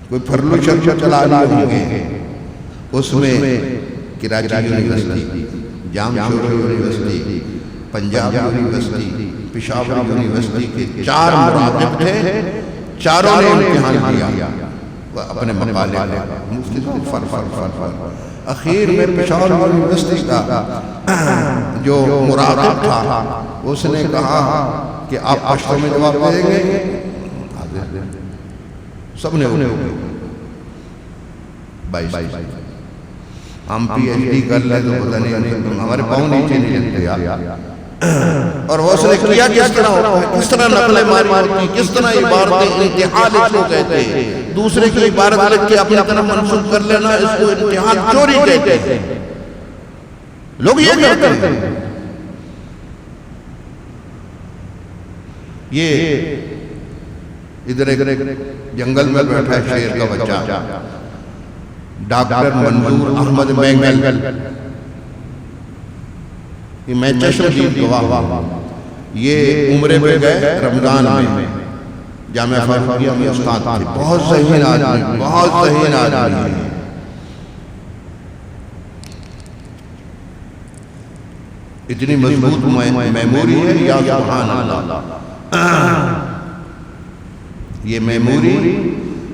کوئی پھرلو شرچ چلا لیے ہوں گے، اس میں Karachi university, Jamshoro university, Punjab university, Peshawar university کے 4 مراقب تھے، چاروں نے امتحان کیا اپنے مقالے، مفتی فر اخیر میں پشاور یونیورسٹی کا جو مراقب تھا اس نے کہا کہ آپ پشتو میں جواب دیں گے؟ سب نے ہونے ہوگے 22 ہم پی ایچ ڈی کر لیں تو پتہ نہیں ہمارے پاؤں نیچے نہیں لگتے یار. اور وہ اس نے کیا کس طرح ہوتا ہے, کس طرح نقلیں ماری ہوتی, کس طرح عبارتیں انتحال اس کو کہتے ہیں. دوسرے کی عبارت لکھ کے اپنی طرف منسوخ کر لینا اس کو انتحال چوری کہتے ہیں. لوگ یہ کرتے ہیں. یہ ادھر ایک جنگل میں بیٹھا ہے شیر کا بچہ, ڈاکٹر منظور احمد مینگل, یہ میں چشم دید گواہ, یہ عمرے پہ گئے رمضان میں, جامعہ فاروقیہ میں استاد تھے. بہت ذہین آدمی, بہت ذہین آدمی. اتنی مضبوط میموری ہے, یا سبحان اللہ. یہ میموری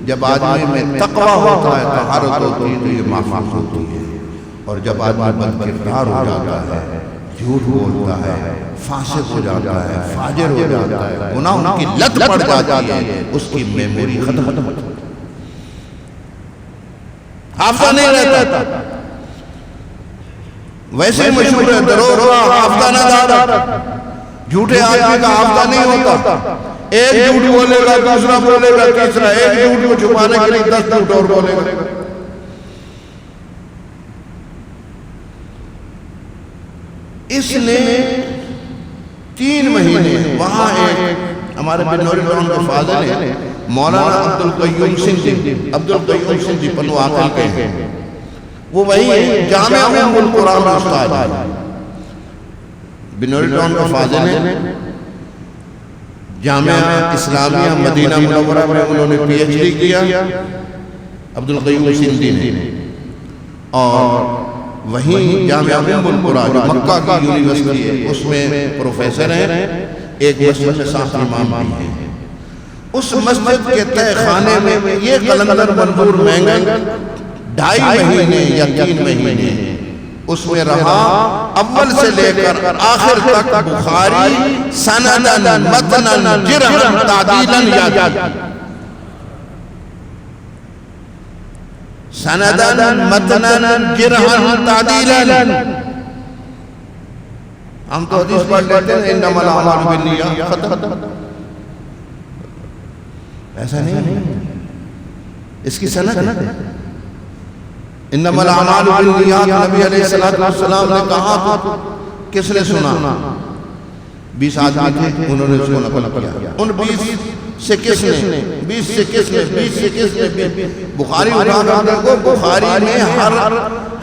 جب آدمی میں تقوی ہوتا ہے, طہارت ہوتی ہے, تو یہ محفوظ ہوتی ہے. اور جب آدمی بدکردار ہو جاتا ہے, جھوٹ بولتا ہے, فاسق ہو جاتا ہے, فاجر ہو جاتا ہے, گناہوں کی لت پڑ جاتی ہے, اس کی میموری ختم ہو جاتی ہے, حافظہ نہیں رہتا. ویسے مشہور ہے دروغ کا حافظہ نہ دادا, جھوٹے آدمی کا حافظہ نہیں ہوتا. ایک جھوٹ بولے گا, دوسرا بولے گا, تیسرا, ایک جھوٹ کو چھپانے کے لیے 10 جھوٹ اور بولے گا. اس نے 3 مہینے وہاں ایک ہمارے بنوری ٹاؤن کے فاضل ہیں مولانا عبدالقیوم سندھی پنو عاقل کے ہیں, وہ وہی جامعہ ام القرآن میں استاد ہیں. بنوری ٹاؤن کے فاضل ہیں, جامعہ اسلامیہ مدینہ منورہ میں انہوں نے پی ایچ ڈی کیا عبدالقیوم سندھی نے, اور وہیں جامعہ ام القرآن جو مکہ کی یونیورسٹی ہے اس میں پروفیسر ہیں, ایک مسجد میں صاحب امام بھی ہیں. اس مسجد کے تہ خانے میں یہ قلندر منظور مینگل 2.5 مہینے یا 3 مہینے اس میں رہا, اول سے لے کر آخر تک بخاری سندن متنن جرحن تعدیلن یاد, سندن متنن جرحن تعدیلن. ہم تو حدیث پڑھ لیتے ہیں انما الاعمال بالنیات, ختم. ایسا نہیں, اس کی سند ہے. انما الاعمال بالنیات نبی علیہ السلام نے کہا تو کس نے سنا؟ 20 آدمی تھے, انہوں نے اس کو نقل کیا. ان 20 سے کس نے, 20 سے کس نے, 20 سے کس نے, بخاری اٹھا کر دیکھو, بخاری میں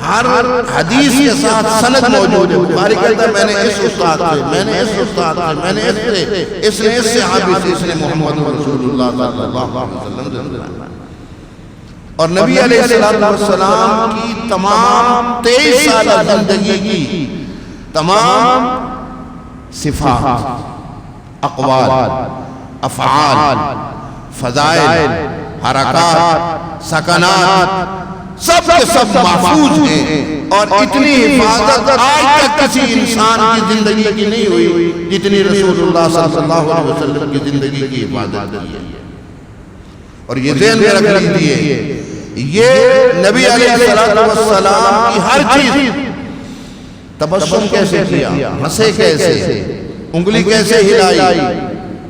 ہر حدیث کے ساتھ سند موجود ہے. بخاری کہتا ہے میں نے اس استاد سے, میں نے اس استاد سے, میں نے اس سے, اس نے اس صحابی سے, اس نے محمد رسول اللہ صلی اللہ علیہ وسلم سے. اور نبی علیہ السلام کی تمام 23 سالہ زندگی کی تمام صفات, اقوال, افعال, فضائل, حرکات, سکنات سب کے سب محفوظ ہیں. اور اتنی حفاظت آج تک کسی انسان کی زندگی کی نہیں ہوئی جتنی رسول اللہ صلی اللہ علیہ وسلم کی زندگی کی حفاظت کی ہے. اور یہ ذہن میں رکھ لیجیے, یہ نبی علیہ السلام کی ہر چیز, تبسم کیسے کیا, ہنسے کیسے, انگلی کیسے ہلائی,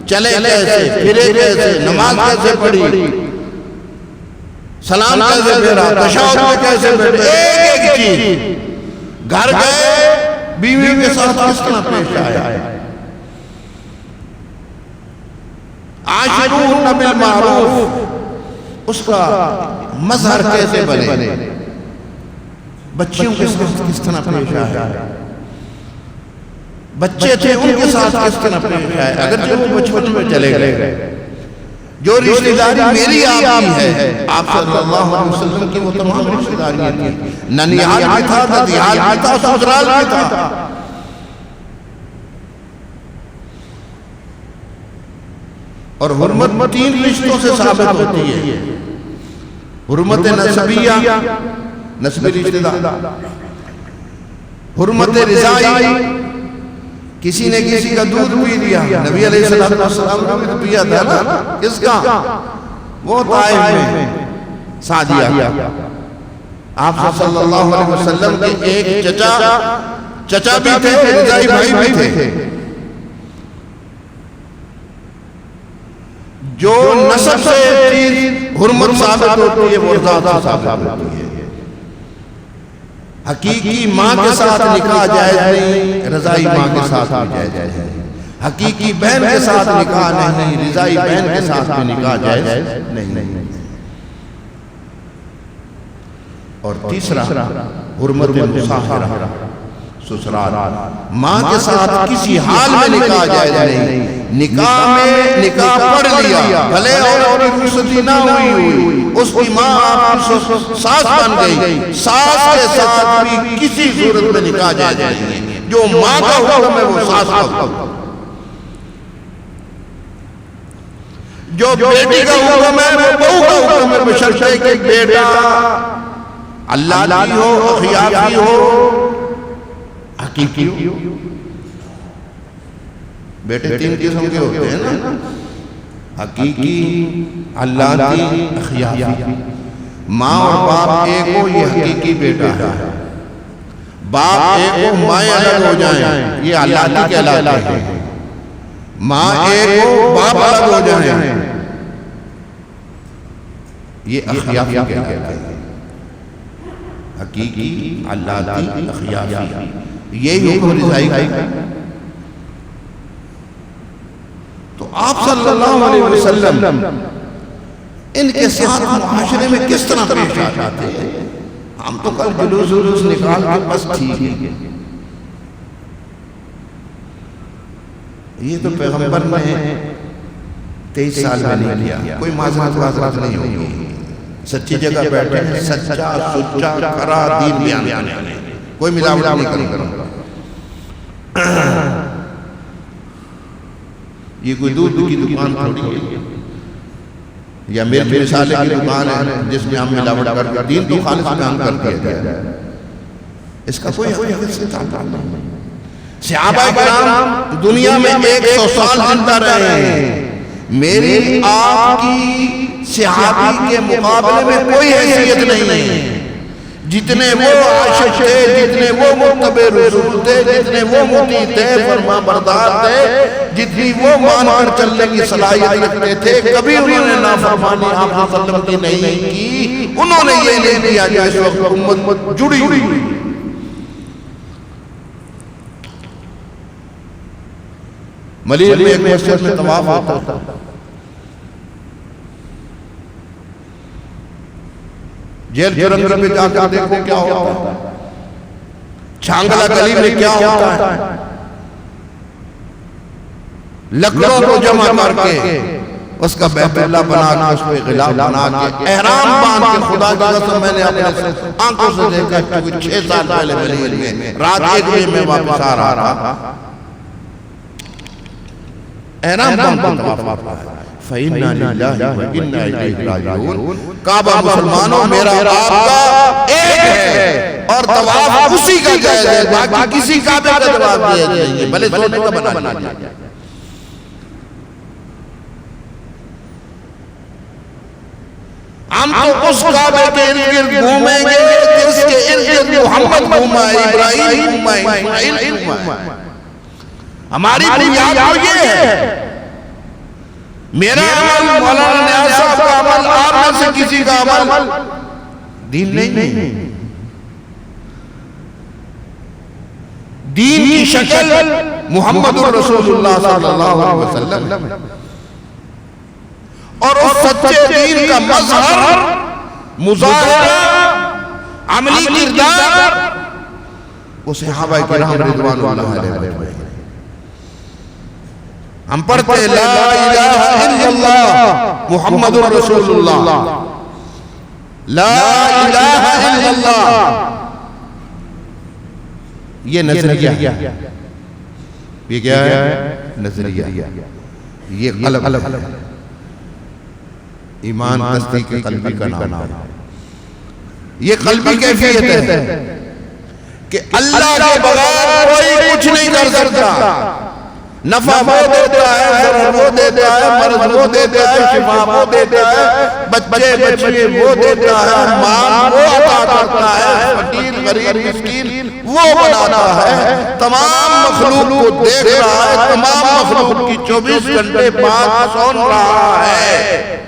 چلے کیسے, پھرے کیسے, نماز کیسے پڑھی, سلام کیسے پھیرا, تشہد میں کیسے بیٹھے, ایک ایک چیز. گھر گئے بیوی کے ساتھ کس طرح پیش آیا, عاشروہن بالمعروف, اس کا مظہر کیسے بنے, بچیوں کے ساتھ کس طرح پیش آیا, بچے تھے ان کے ساتھ کس طرح پیش آئے, اگرچہ وہ بچپن میں چلے گئے. جو رشتہ داری میری آپ کی ہے, آپ صلی اللہ علیہ وسلم کی وہ تمام رشتہ داریاں تھی. ننیال بھی تھا, ددیال بھی تھا, سسرال بھی تھا. اور حرمت 3 رشتوں سے ثابت ہوتی ہے. حرمت نسبیہ, نسبی رشتہ دار. حرمت رضائی، کسی نے کسی کا دودھ پی لیا، نبی علیہ السلام نے بھی تو پیا تھا نا. کس کا؟ وہ طائف میں سعدیہ. آپ صلی اللہ علیہ وسلم کے ایک چچا بھی تھے، رضائی بھائی بھی تھے. جو نسب سے چیز حرمت ثابت ہوتی ہے وہ ذات سے ثابت ہوتی ہے. حقیقی ماں کے ساتھ نکاح جائز نہیں، رضائی ماں کے ساتھ بھی جائز ہے. حقیقی بہن کے ساتھ نکاح نہیں، رضائی بہن کے ساتھ بھی نکاح جائز نہیں. اور تیسرا حرمت مصاہرہ، سسرال. ماں کے ساتھ کسی حال میں نکاح جائز نہیں. نکاح میں نکاح پڑھ لیا، بھلے اور رخصتی نہ ہوئی، اس کی ماں آپ کی ساس بن گئی، ساس کے ساتھ بھی کسی صورت میں نکاح جائز نہیں. جو ماں کا حکم ہے وہ ساس کا حکم ہے. جو بیٹی کا حکم ہے وہ بہو کا حکم ہے، بشرطے کہ بیٹا اللہ کی ہو، اخیافی ہو، حقیقی ہو. بیٹے تین قسم کے ہوتے ہیں نا، حقیقی، اللہ کی، اخیافی. ماں اور باپ ایک ہو یہ حقیقی بیٹا ہے. باپ ایک ہو مائیں الگ ہو جائیں یہ اللہ کی کہلاتے ہیں. ماں ایک ہو باپ الگ ہو جائیں یہ اخیافی کہلاتے ہیں. حقیقی، اللہ کی، اخیافی، یہی حکم رضائی کا. تو آپ صلی اللہ علیہ وسلم ان کے ساتھ معاشرے میں کس طرح پیش آتے ہیں؟ ہم تو کل جلوس نکال کے بس ٹھیک ہے. یہ تو پیغمبر نے 23 سال میں نہیں کیا. کوئی معذرت نہیں ہوگی. سچی جگہ بیٹھے ہیں، سچا سچا کرا دین بیان کرنے، کوئی ملاوٹ نہیں کروں. یہ کوئی دودھ کی دکان تھوڑی ہے یا میرے رسالے کی دکان ہے جس میں ہم ملاوٹ کر کے دین تو خالص بیان کرتے ہیں. اس کا کوئی تعلق نہیں. صحابہ کرام دنیا میں 100 سال زندہ رہے ہیں. میری آپ کی صحابی کے مقابلے میں کوئی حیثیت نہیں ہے. جتنے وہ عاشق تھے، جتنے وہ متبع رسول تھے، جتنے وہ مطیع تھے، فرما بردار تھے، جتنی وہ مان کر چلنے کی صلاحیت رکھتے تھے، کبھی انہوں نے نافرمانی آپ صلی اللہ علیہ وسلم کی نہیں کی. انہوں نے یہ نہیں کیا جو اس وقت امت جڑی ہوئی. ملیل میں ایک مسجد میں طواف ہوتا تھا. جیل جرنگر میں جا کر دیکھو کیا ہوتا ہے. چھانگلہ گلی میں کیا ہوتا ہے. لکڑوں کو جمع کر کے اس کا بیت اللہ بنا کے اس پہ غلاف بنا کے احرام باندھ کے خدا کی قسم میں نے اپنے آنکھوں سے دیکھا کہ 6 سال پہلے ملیل میں رات 1 بجے میں واپس آ رہا تھا. احرام باندھ کے طواف ہے. فَإِنَّا لِلَّهِ وَإِنَّا إِلَيْهِ رَاجِعُونَ. کعبہ مسلمانوں میرا آپ کا ایک ہے اور طواف اسی کا جائز ہے. باقی کسی کعبے کا طواف جائز نہیں ہے، بھلے سونے کا بنا دیا. ہم تو اس کعبے کے ارد گرد گھومیں گے جس کے ارد گرد محمد گھوما ہے، ابراہیم گھوما ہے، اسماعیل گھوما ہے. ہماری بنیاد تو یہ ہے. میرا عمل، مولانا نیاز صاحب کا عمل، آپ میں سے کسی کا عمل دین نہیں. دین کی شکل محمد رسول اللہ صلی اللہ علیہ وسلم اور اس سچے دین کا مظہر، مظاہرہ، عملی کردار وہ صحابہ کرام رضوان اللہ علیہ. ہم پڑھتے لا الہ الا اللہ محمد رسول اللہ، لا الہ الا اللہ. یہ نظریہ ہے. یہ کیا ہے؟ نظریہ. یہ قلب ایمان تصدیق قلبی کا نام ہے. یہ قلبی کیفیت ہے کہ اللہ کے بغیر کوئی کچھ نہیں کر سکتا. نفع وہ دیتا ہے، ضرر وہ دیتا ہے، مرض وہ دیتا ہے، شفا وہ دیتا ہے، بچے بچے وہ دیتا ہے، مال وہ عطا کرتا ہے، فقیر غریب مسکین وہ بناتا ہے، تمام مخلوق کو دیکھ رہا ہے، تمام مخلوق کی 24 گھنٹے بات سن رہا ہے.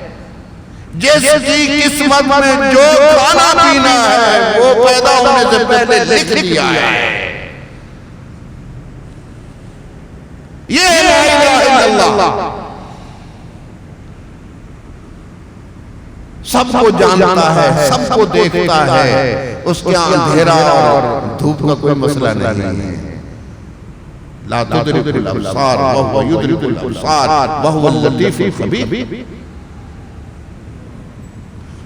جس کی قسمت میں جو کھانا پینا ہے وہ پیدا ہونے سے پہلے لکھ دیا ہے. یہ لا الہ الا اللہ سب کو جانتا ہے، سب کو دیکھتا ہے، اس کے اندھیرا اور دھوپ کا کوئی مسئلہ نہیں ہے. لا تدرک الابصار وہو یدرک الابصار وہو اللطیف الخبیر.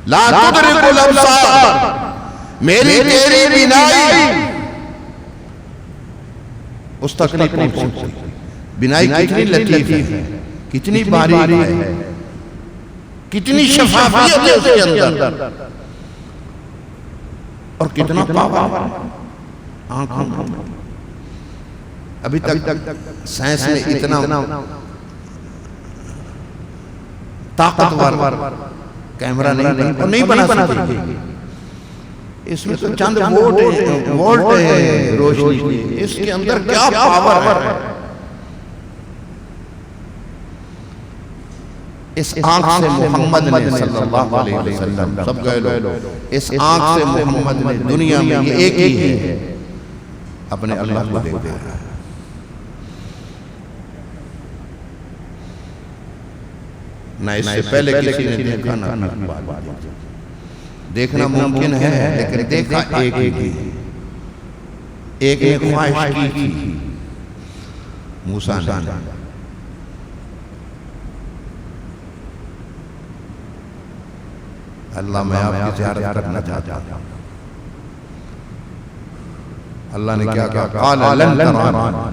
لا تدرک الابصار، میری تیری بینائی اس تک نہیں پہنچ سکتی. بینائی کتنی لطیف ہے، کتنی باریک ہے، کتنی شفافیت ہے اس کے اندر، اور کتنا پاور آنکھوں میں. ابھی تک سائنس نے اتنا طاقتور کیمرہ نہیں بنا سکتی. اس میں تو چند وولٹ ہے روشنی، اس کے اندر کیا پاور ہے. اس آنکھ سے محمد نے صلی اللہ علیہ وسلم سب گئے لو، اس آنکھ سے محمد نے دنیا میں یہ ایک ہی ہے اپنے اللہ کو دیکھتے ہیں. نہ اس سے پہلے کسی نے دیکھا نہ دیکھنا ممکن ہے، لیکن دیکھا ایک ہی. ایک نے خواہش کی تھی موسیٰ نے، اللہ میں آپ کی زیارت کرنا چاہتا ہوں. اللہ نے کیا کہا؟ قال لن ترانی،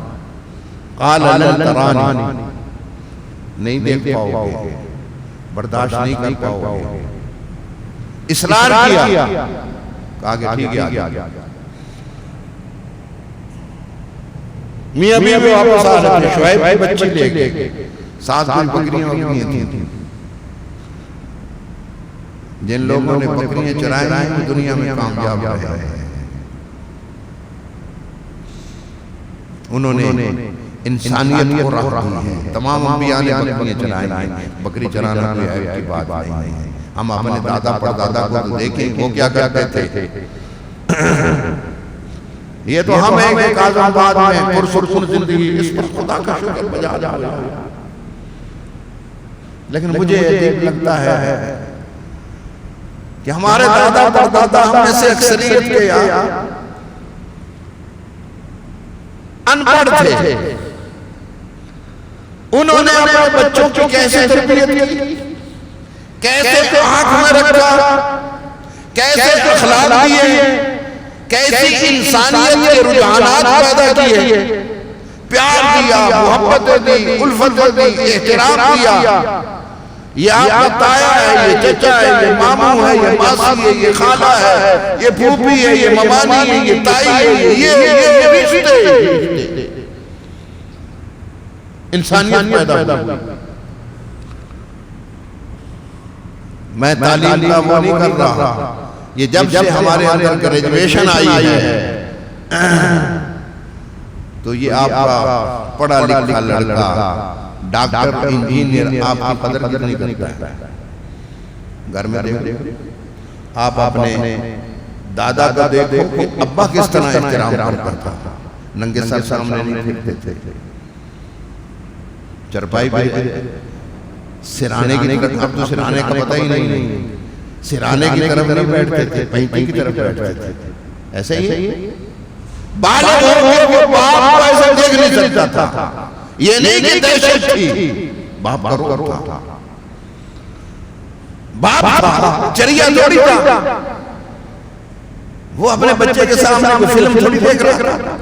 قال لن ترانی، نہیں دیکھ پاؤ گے، برداشت نہیں کر پاؤ گے. اصرار کیا، کہا کہ ٹھیک ہے آگے. میاں بیوی واپس آ رہے تھے، شعیب کی بچی لے گئے، 7 بکریاں تھیں. جن لوگوں نے بکریاں چرائیں ہیں وہ دنیا میں کامیاب رہے ہیں. انہوں نے انسانیت کو راہ دی ہے. تمام انبیاء نے بکریاں چرائیں ہیں، بکری چرانا کوئی عیب کی بات نہیں ہے. ہم اپنے دادا پردادا کو دیکھیں وہ کیا کرتے تھے. یہ تو ہم ہیں کہ کاظم آباد میں پرسکون زندگی، اس پر خدا کا شکر بجا جا. لیکن مجھے عجیب لگتا ہے کہ ہمارے دادا پردادا ہم میں سے اکثریت کے یا ان پڑھ تھے. انہوں نے اپنے بچوں کی کیسے تربیت کی، کیسے آنکھ میں رکھا، کیسے اخلاق دیے، کیسی انسانیت کے رجحانات پیدا کیے، پیار دیا، محبت دی، الفت دی، احترام دیا. یہ آپ کا تایا ہے، یہ چچا ہے، یہ ماموں ہے، یہ ماسی ہے، یہ خالہ ہے، یہ پھوپھی ہے، یہ ممانی ہے، یہ تائی ہے، یہ رشتے انسانیت پیدا ہوئی. میں تعلیم کا وہ نہیں کر رہا. یہ جب سے ہمارے اندر گریجویشن آئی ہے تو یہ آپ کا پڑھا لکھا لڑکا ڈاکٹر انجینئر آپ کی قدر کتنی کرتا ہے. گھر میں دیکھو، آپ اپنے دادا کا دیکھو کہ ابا کس طرح احترام کرتا تھا. ننگے سر سامنے نہیں پھرتے تھے، چرپائی پہ سرانے کی طرف، اب تو سرانے کا پتہ ہی نہیں، سرانے کی طرف نہیں بیٹھتے تھے، پہنچی کی طرف بیٹھتے تھے. ایسے ہی بالغ ہو کے وہ باپ کو ایسے دیکھ نہیں سکتا تھا. یہ نہیں کہ دہشت تھی، باپ کا روح تھا، باپ تھا، چریا تھوڑی تھا. وہ اپنے بچے کے سامنے کوئی فلم تھوڑی دیکھ رہا تھا.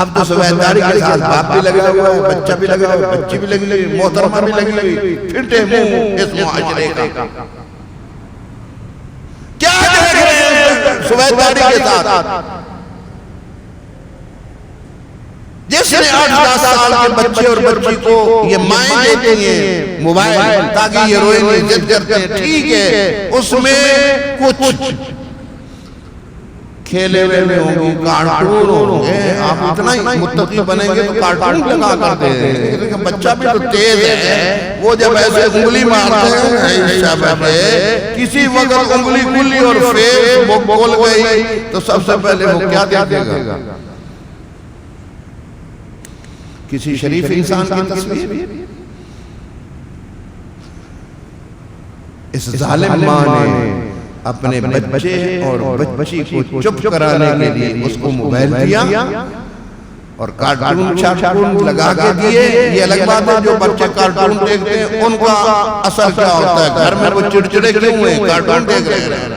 اب تو سویداری کے ساتھ باپ بھی لگا ہوا ہے، بچہ بھی لگا ہوا ہے، بچی بھی لگی ہوئی، محترمہ بھی لگی ہوئی، پھرتے منہ اس معاشرے کا. کیا سفید داڑھی کے ساتھ، جس نے 8-10 سال کے بچے اور بچی کو یہ مائیں دیتی ہیں موبائل تاکہ یہ روئے نہیں، ضد کرتے ہیں، ٹھیک ہے، اس میں کچھ کھیلے ہوئے ہوں گی، کارٹون ہوں گے، آپ اتنا ہی متقی بنیں گے تو کارٹون لگا کرتے ہیں، لیکن بچہ بھی تو تیز ہے، وہ جب ایسے انگلی مارتے ہیں کسی وقت انگلی کھلی اور فیس بول گئی تو سب سے پہلے وہ کیا دیکھے گا؟ کسی شریف انسان کی تصویر؟ اس ظالم ماں نے اپنے بچے اور بچی کو چپ کرانے کے لیے اس کو موبائل دیا اور کارٹون لگا کے دیے۔ یہ الگ بات ہے جو بچے کارٹون دیکھتے ہیں ان کا اثر کیا ہوتا ہے، گھر میں وہ چڑچڑے کیوں ہیں، کارٹون دیکھ رہے ہیں،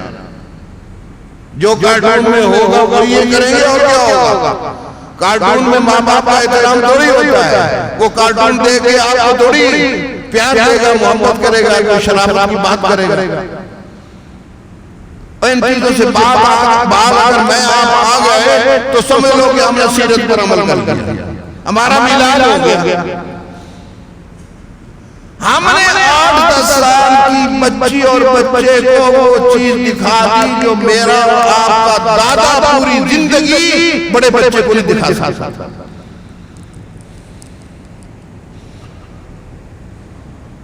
جو کارٹون میں ہوگا وہ یہ کریں گے اور کیا ہوگا؟ کارٹون میں ماں باپ کا احترام تھوڑی ہوتا ہے، وہ کارٹون دیکھ کے آپ کو تھوڑی پیار دے گا، محبت کرے گا، کوئی شرافت کی بات کرے گا۔ ان چیزوں سے بات اگر میں آپ آ گئے تو سمجھ لو کہ ہم نے سیرت پر عمل کر دیا، ہمارا میلاد ہو گیا۔ ہم نے 8-10 سال کی بچی اور بچے کو وہ چیز دکھا دی جو میرا اور آپ کا دادا پوری زندگی بڑے بچے کو نہیں دکھا سکتا۔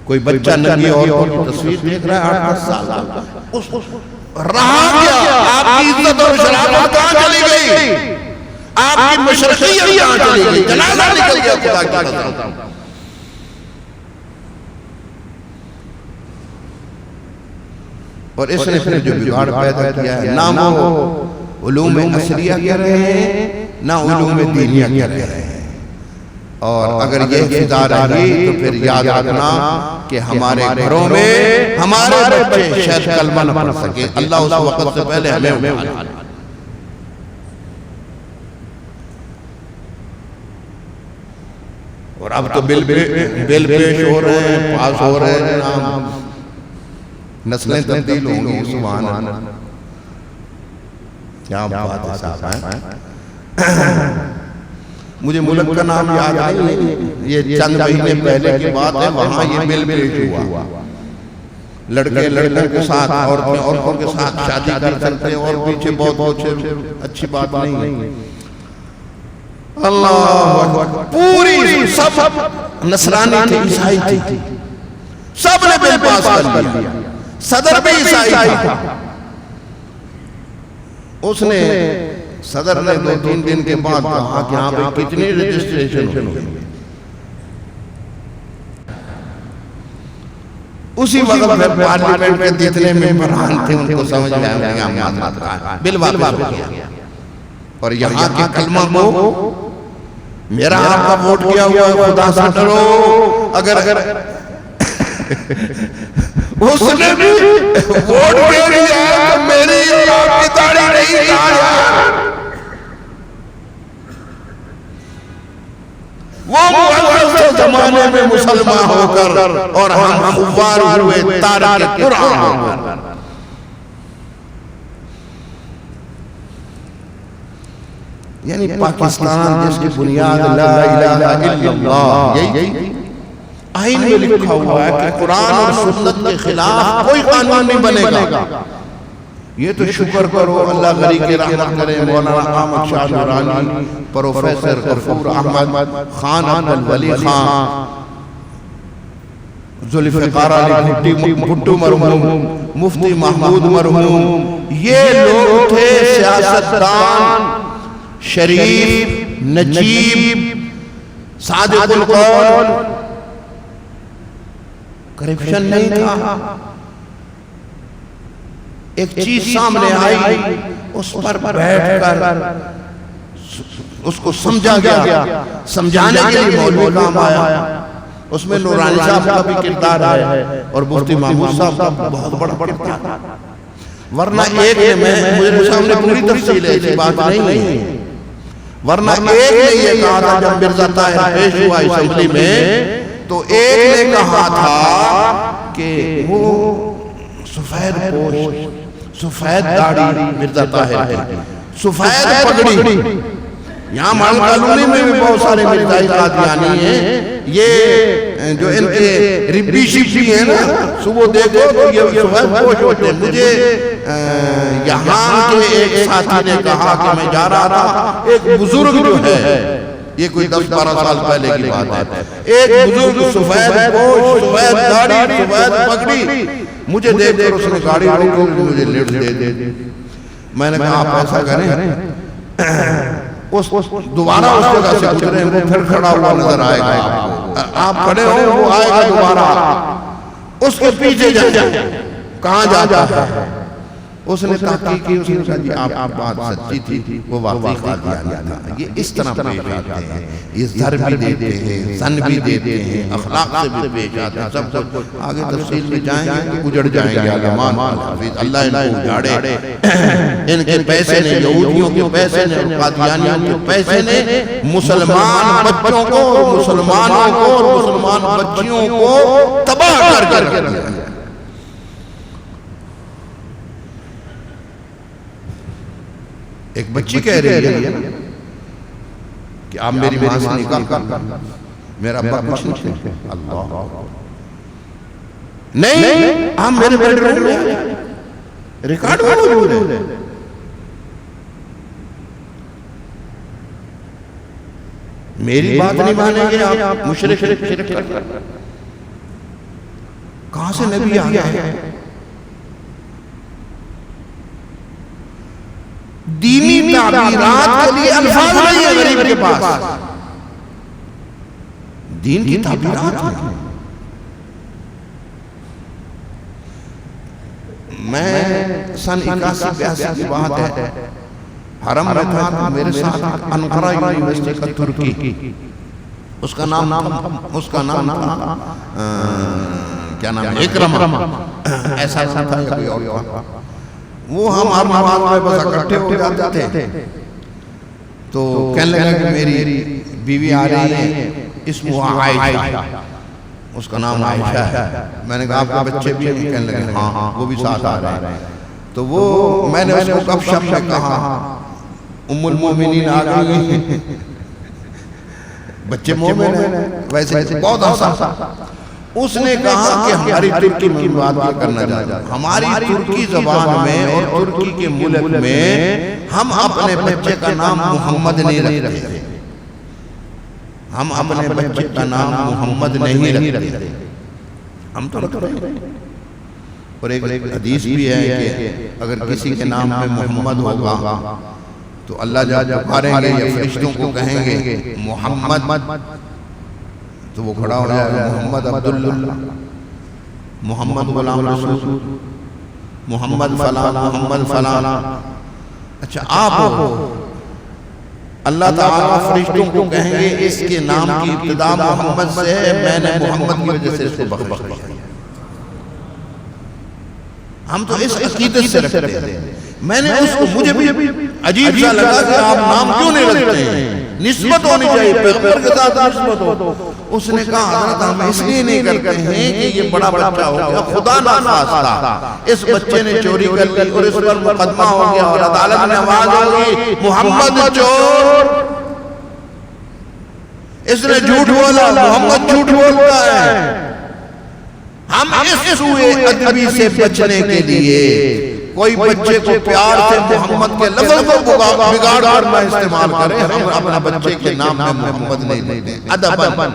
کوئی بچہ ننگی عورتوں کی تصویر دیکھ رہا ہے 8-10 سال کا، رہا کیا؟ آپ کی عزت اور شرافت کہاں چلی گئی؟ آپ کی مشرقیت کہاں چلی گئی؟ جنازہ نکل گیا خدا کی قسم۔ اور اس نے پھر جو بگاڑ پیدا کیا ہے، نہ وہ علوم عصریہ کہہ رہے ہیں، نہ علوم دینیہ کہہ رہے ہیں۔ اور اگر یہ فضا رہی تو پھر یاد رکھنا کہ ہمارے گھروں میں ہمارے بچے شاید کلمہ نہ پڑھ سکے، اللہ اس وقت سے پہلے ہمیں اٹھا لے۔ اور اب تو بل پیش ہو رہے ہیں، پاس ہو رہے ہیں، نسلیں تبدیل ہوں گی، سبحان اللہ۔ کیا بات ہے صاحب، مجھے ملک کا نام یاد نہیں، یہ چند مہینے پہلے کی بات ہے، وہاں یہ بل پیش ہوا، لڑکے لڑکوں کے ساتھ، عورتوں کے ساتھ شادی کر سکتے ہیں، اور پیچھے بہت اچھی بات نہیں۔ اللہ اکبر، پوری سب نصرانی تھے، عیسائی تھے، سب نے بل پاس کر لیا، صدر بھی عیسائی تھا۔ اس نے صدر نے 2-3 دن کے بعد کہا کہ یہاں پہ کتنی رجسٹریشن ہوئی، اسی وقت میں پارلیمنٹ کے جتنے ممبران تھے ان کو سمجھ میں آیا، بل واپس کیا، اور یہاں کے کلمہ کو میرا آپ کا ووٹ کیا ہوا ہے، خدا سے ڈرو۔ اگر اس نے بھی ووٹ دے دیا تو میری آپ کی داڑھی نہیں جایا، وہ مغرب زمانے میں مسلمان ہو کر اور ہم خوار ہوئے تارک قرآن ہو کر۔ یعنی پاکستان جس کی بنیاد لا الہ الا اللہ، یہی آئین میں لکھا ہوا ہے کہ قرآن اور سنت کے خلاف کوئی قانون نہیں بنے گا۔ یہ تو شکر کرو، اللہ غری کی رحمت کرے، مولانا احمد شاہ نورانی، پروفیسر غفور احمد خان، عبدالولی خان، ذوالفقار علی بھٹو مرحوم، مفتی محمود مرحوم، یہ لوگ تھے سیاستدان، شریف، نجیب، صادق القول، کرپشن نہیں تھا۔ ایک چیز سامنے آئی، اس پر بیٹھ کر اس کو سمجھا گیا، سمجھانے کے لیے مولوی کام آیا، اس میں نورانی صاحب کا بھی کردار ہے اور مفتی محمود صاحب کا بہت بڑا کردار، ورنہ ایک نے مجھے سامنے پوری تفصیل ہے، ایسی بات نہیں ہے، ورنہ ایک نے یہ کہا تھا جب مرزا طاہر پیش ہوا اسمبلی میں، تو ایک نے کہا تھا کہ وہ سفید پوش سفید داڑھی مرزا طاہر کی، سفید پگڑی. یہاں مال کالونی میں بھی بہت سارے مرزائی قادیانی ہیں. یہ جو ان کے ربی شبی ہیں نا، صبح دیکھو تو یہ سفید پوش ہوتے ہیں. مجھے یہاں کے ایک ساتھی نے کہا کہ میں جا رہا تھا، ایک بزرگ جو ہے، یہ کوئی 10-12 سال پہلے کی بات ہے، ایک بزرگ سفید پوش، سفید داڑھی، سفید پگڑی، مجھے دیکھ کر اس نے گاڑی روکی، مجھے لفٹ دے دی. میں نے کہا آپ ایسا کریں، دوبارہ اس جگہ سے گزرے، وہ پھر کھڑا ہوا نظر آئے گا، آپ کھڑے ہو، وہ آئے گا دوبارہ، اس کے پیچھے جائیں. کہاں جاتا ہے؟ اس نے تحقیق کی، اس نے کہا جی آپ بات سچی تھی، وہ واقعی قادیانی تھا. یہ اس طرح پیش آتے ہیں، یہ زر بھی دیتے ہیں، سن بھی دیتے ہیں، اخلاق سے بھی پیش آتے ہیں. سب کچھ آگے تفصیل میں جائیں گے تو اجڑ جائیں گے. علمان حافظ اللہ ان کو اجاڑے. ان کے پیسے نے، یہودیوں کے پیسے نے، قادیانیوں کے پیسے نے مسلمان بچوں کو، مسلمانوں کو اور مسلمان بچیوں کو تباہ کر دیا. ایک بچی کہہ رہی ہے کہ آپ میری ماں سے نکاح کر، میرا ابا کچھ نہیں. اللہ نہیں، آپ میرے بیڈ روم میں ریکارڈ موجود ہے. میری بات نہیں مانیں گے آپ، مشرک شرک کر. کہاں سے نبی آ گیا ہے؟ دینی تعبیرات کے لیے الفاظ نہیں ہے غریب کے پاس. دین کی تعبیرات ہیں. میں سن 81-82 کی بات ہے، حرم میں تھا تو میرے ساتھ انقرہ یونیورسٹی کا ترکی، اس کا نام تھا کیا نام ہے، اکرمہ، ایسا تھا یا کوئی اور تھا. وہ ہم ہر نماز میں بس اکٹھے ہو جاتے تھے. تو کہنے لگا کہ میری بیوی آ رہی ہے، اسمہ عائشہ، اس کا نام عائشہ ہے. میں نے کہا آپ کے بچے بھی ہیں؟ کہنے لگے ہاں، وہ بھی ساتھ آ رہے ہیں. تو وہ میں نے اس کو گپ شپ میں کہا ام المومنین آ گئی ہیں. بچے مومن ہیں ویسے بہت آسان. اس نے کہا کہ ہماری ترکی میں بات یہ کرنا چاہتا ہے، ہماری ترکی زبان میں اور ترکی کے ملک میں ہم اپنے بچے کا نام محمد نہیں رکھتے. ہم اپنے بچے کا نام محمد نہیں رکھتے، ہم تو رکھتے ہیں. اور ایک حدیث بھی ہے کہ اگر کسی کے نام میں محمد ہوگا تو اللہ جب پکاریں گے یا فرشتوں کو کہیں گے محمد، تو وہ کھڑا ہو جائے گا محمد عبداللہ، محمد غلام رسول، محمد فلان، محمد فلان. اچھا آپ اللہ تعالیٰ فرشتوں کو کہیں گے اس کے نام کی ابتدا محمد سے ہے، میں نے محمد کی وجہ سے اس کو بخشش کیا. ہم تو اس عقیدت سے رکھتے ہیں. میں نے اس کو، مجھے بھی عجیب سا لگا کہ آپ نام کیوں نہیں رکھتے ہیں، نسبت ہونی چاہیے، پیغمبر کے ساتھ نسبت ہو. اس نے کہا حضرت ہم اس لیے نہیں کرتے ہیں کہ یہ بڑا بچہ ہو گیا، خدا نخواستہ اس بچے نے چوری کر لی اور اس پر مقدمہ ہو گیا اور عدالت میں آواز ہوگی محمد چور، اس نے جھوٹ بولا، محمد جھوٹ بولتا ہے. ہم اس سوء ادبی سے بچنے کے لیے کوئی بچے کو پیار سے محمد کے لفظ کو بگاڑ کر نہ استعمال کریں. ہم اپنا بچے کے نام میں محمد نہیں لیتے ادباً.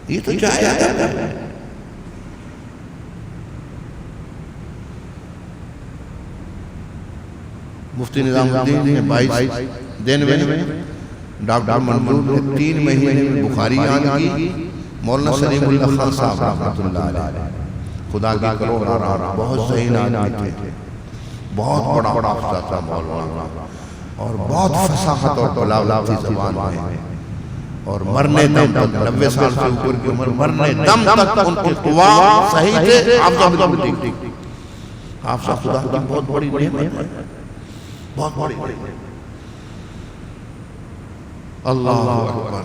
یہ تو جائے ادب ہے. مفتی نظام الدین نے 22 دن میں ڈاکٹر منظور نے 3 مہینے میں بخاری یاد کی. مولانا سلیم اللہ خان صاحب رحمۃ اللہ علیہ خدا کی کرو بہت ذہین آدمی تھے، بہت بڑا حافظ تھا مولانا، اور بہت فصاحت اور بلاغت تھی زبان میں. اور مرنے دم تک 90 سال سے اوپر کی عمر، مرنے دم تک ان کے قوا صحیح تھے. حافظ خدا کی بہت بڑی نعمت ہے، بہت بڑی. اللہ اکبر،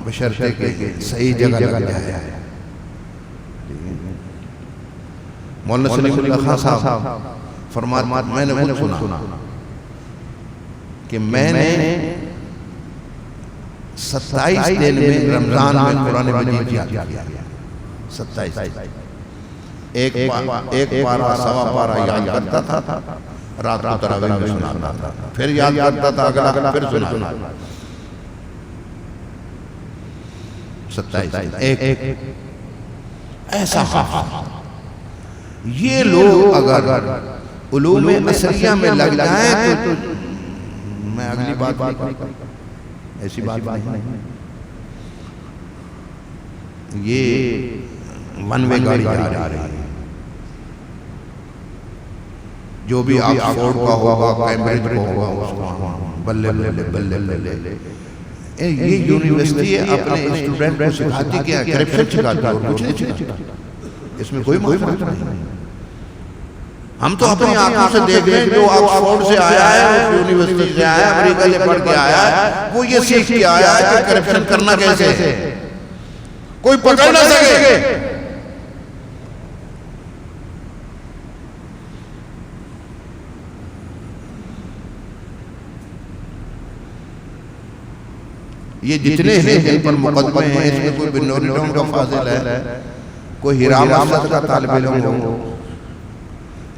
بشرطے کہ صحیح جگہ لگ جائے. مولانا سلیم اللہ خان صاحب فرماتے میں نے خود سنا کہ میں نے 27 دن میں رمضان میں قرآن مجید یاد کیا 27 ایک پارا سوا پارا یاد کرتا تھا رات کو تراویح میں سناتا تھا پھر یاد کرتا تھا اگلا پھر سناتا 27 ایک ایسا حافظ یہ لوگ اگر علوم عصریہ میں لگ جائیں تو میں اگلی بات ایسی بات نہیں یہ ون وے گاڑی جا رہی ہے جو بھی آکسفورڈ کا ہوگا کیمبرج کا ہوگا اس کو بلے بلے بلے بلے یہ یونیورسٹی اپنے اسٹوڈنٹ کو سکھاتی کیا کرپشن سکھاتی اور کچھ نہیں سکھاتی اس میں کوئی معلومات نہیں ہم تو اپنی آنکھوں سے دیکھ رہے ہیں جو آکسفورڈ سے آیا ہے اس یونیورسٹی سے آیا ہے امریکہ سے پڑھ کے آیا ہے وہ یہ سیکھ کے آیا ہے کہ کرپشن کرنا کیسے ہے کوئی پکڑ نہ سکے یہ جتنے ہیں جن پر مقدمے ہیں اس میں کوئی بنوری ٹاؤن کا فاضل ہے کوئی ہیرام افضل کا طالب علم ہو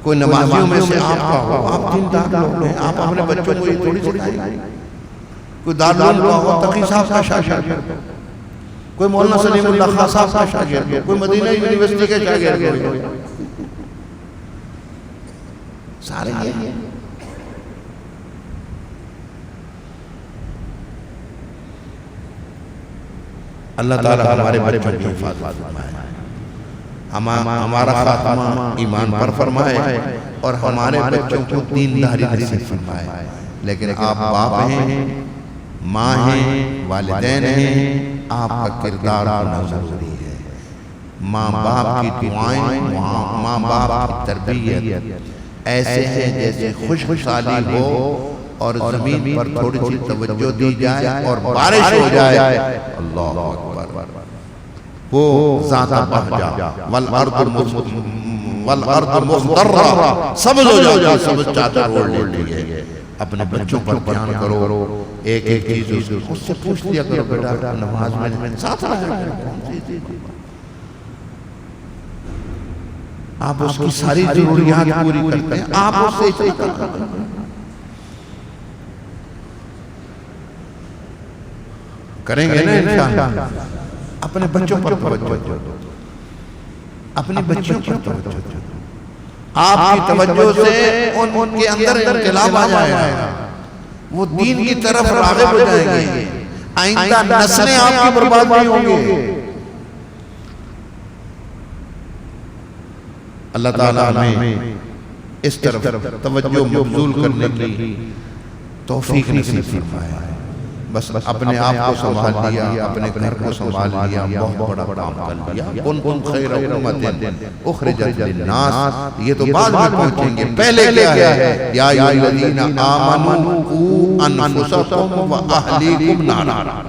کوئی نمازیوں میں سے آپ کا ہو آپ دیندار لوگ ہیں آپ اپنے بچوں کو یہ تھوڑی سکھائیں کوئی دارالعلوم کا ہو تقی صاحب کا شاگرد کوئی مولانا سلیم اللہ خان صاحب کا شاگرد کوئی مدینہ یونیورسٹی کے شاگرد سارے یہ اللہ تعالی ہمارے بچوں کی حفاظت فرمائے ہمارا خاتمہ ایمان پر فرمائے اور ہمارے بچوں کو دینداری نصیب فرمائے لیکن آپ باپ ہیں ماں ہیں والدین ہیں آپ کا کردار ہونا ضروری ہے ماں باپ کی دعائیں ماں باپ کی تربیت ایسے ہیں جیسے خوشحالی ہو اور زمین پر تھوڑی سی توجہ دی جائے اور بارش ہو جائے اللہ اکبر وہ ذات بہجا والارض مخضرہ سبز ہو جاتی سبز چادر اوڑھ لیتی ہے اپنے بچوں پر دھیان کرو ایک ایک چیز اس سے پوچھ لیا کرو بیٹا نماز میں ساتھ رہا آپ اس کی ساری ضروریات پوری کرتے ہیں آپ اس سے اسی طرح کریں گے نا انشاءاللہ اپنے بچوں پر توجہ دو اپنے بچوں پر توجہ دو آپ کی توجہ سے ان کے اندر انقلاب آ جائے گا وہ دین کی طرف راغب ہو جائیں گے آئندہ نسلیں آپ کی برباد نہیں ہوں گے اللہ تعالیٰ ہمیں اس طرف توجہ مبذول کرنے کی توفیق نصیب فرمائے بس اپنے آپ کو سنبھال لیا اپنے گھر کو سنبھال لیا بہت بڑا کام کر لیا کنتم خیر امۃ اخرجت للناس یہ تو بعد میں پہنچیں گے پہلے کیا ہے یا ایھا الذین آمنوا قوا انفسکم واہلیکم نارا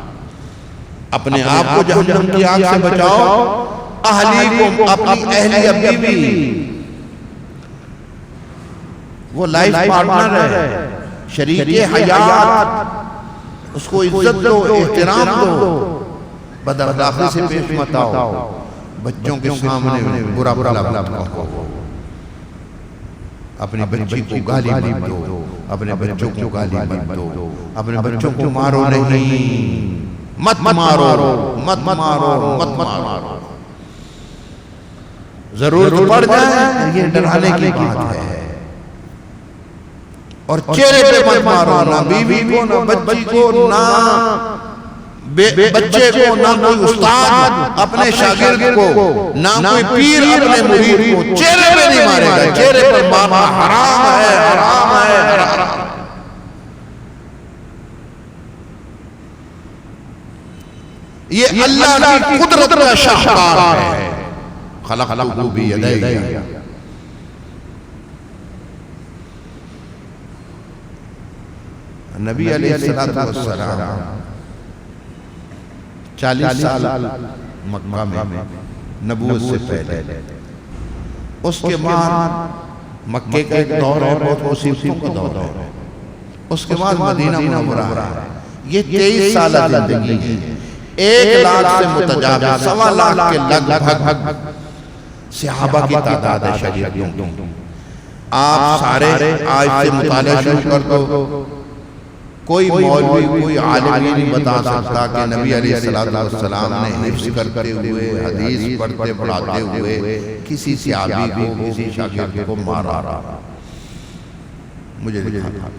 اپنے آپ کو جہنم کی آگ سے بچاؤ اہلیکم اپنی اہلیہ بیوی وہ لائف پارٹنر ہے شریک حیات اس کو عزت دو احترام دو بد اخلاقی سے پیش مت آؤ بچوں کے سامنے برا بھلا مت کہو اپنی بچی کو گالی مت دو اپنے بچوں کو گالی مت دو اپنے بچوں کو مارو نہیں مت مارو مت مارو مت مارو ضرورت پڑ جائے یہ ڈرانے کی بات ہے اور چہرے پہ مت مارو نہ بیوی کو نہ بچی کو نہ بچے کو نہ کوئی استاد اپنے شاگرد کو نہ کوئی پیر اپنے مرید کو چہرے پہ نہیں مارے گا چہرے پر مارنا حرام ہے حرام ہے یہ اللہ کی قدرت کا شاہکار ہے خلقہ بیدیہ نبی علیہ السلام 40 سال مکہ میں نبوت سے پہلے اس کے بعد مکے کا ایک دور ہے، بہت مصیبتوں کا دور ہے، اس کے بعد مدینہ منورہ ہے. یہ 23 سالہ زندگی ہے. 1 لاکھ سے متجاوز 1.25 لاکھ کے لگ بھگ صحابہ کی تعداد ہے شریعتوں کی. آپ سارے آج سے مطالعہ شروع کر دو، کوئی مولوی کوئی عالم یہ نہیں بتا سکتا کہ نبی علیہ السلام نے حفظ کرتے ہوئے حدیث پڑھتے پڑھاتے ہوئے کسی صحابی کو کسی شاگرد کو مارا. مجھے لکھا تھا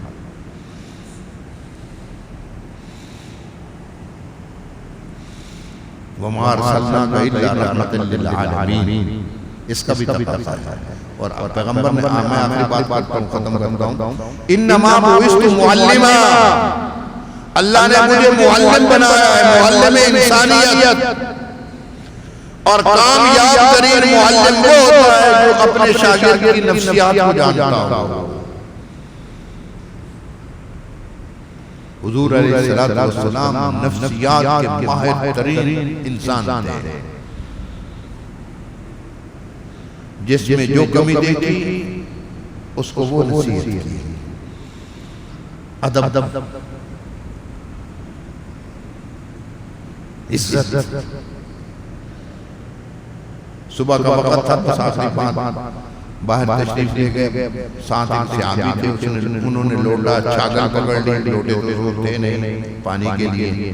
وَمَا أَرْسَلْنَاكَ إِلَّا رَحْمَةً لِلْعَالَمِينَ، اس کا بھی تقاضا ہے. اور پیغمبر نے، میں آخری بات ختم کرتا ہوں، انما بعثت معلما، اللہ نے مجھے معلم بنایا ہے، معلم انسانیت. اور کامیاب ترین معلم وہ ہوتا ہے جو اپنے شاگرد کی نفسیات کو جانتا ہو. حضور علیہ السلام نفسیات کے ماہر ترین انسان تھے. جس میں جو کمی دیکھی اس کو وہ نصیحت کی. ادب، عزت. صبح کا وقت تھا، بس آخری بات باہر تشریف لے گئے. ساتھ ایک صحابی تھے، انہوں نے لوٹا چھاگل پکڑ لی. لوٹے تو تھے نہیں پانی کے لیے.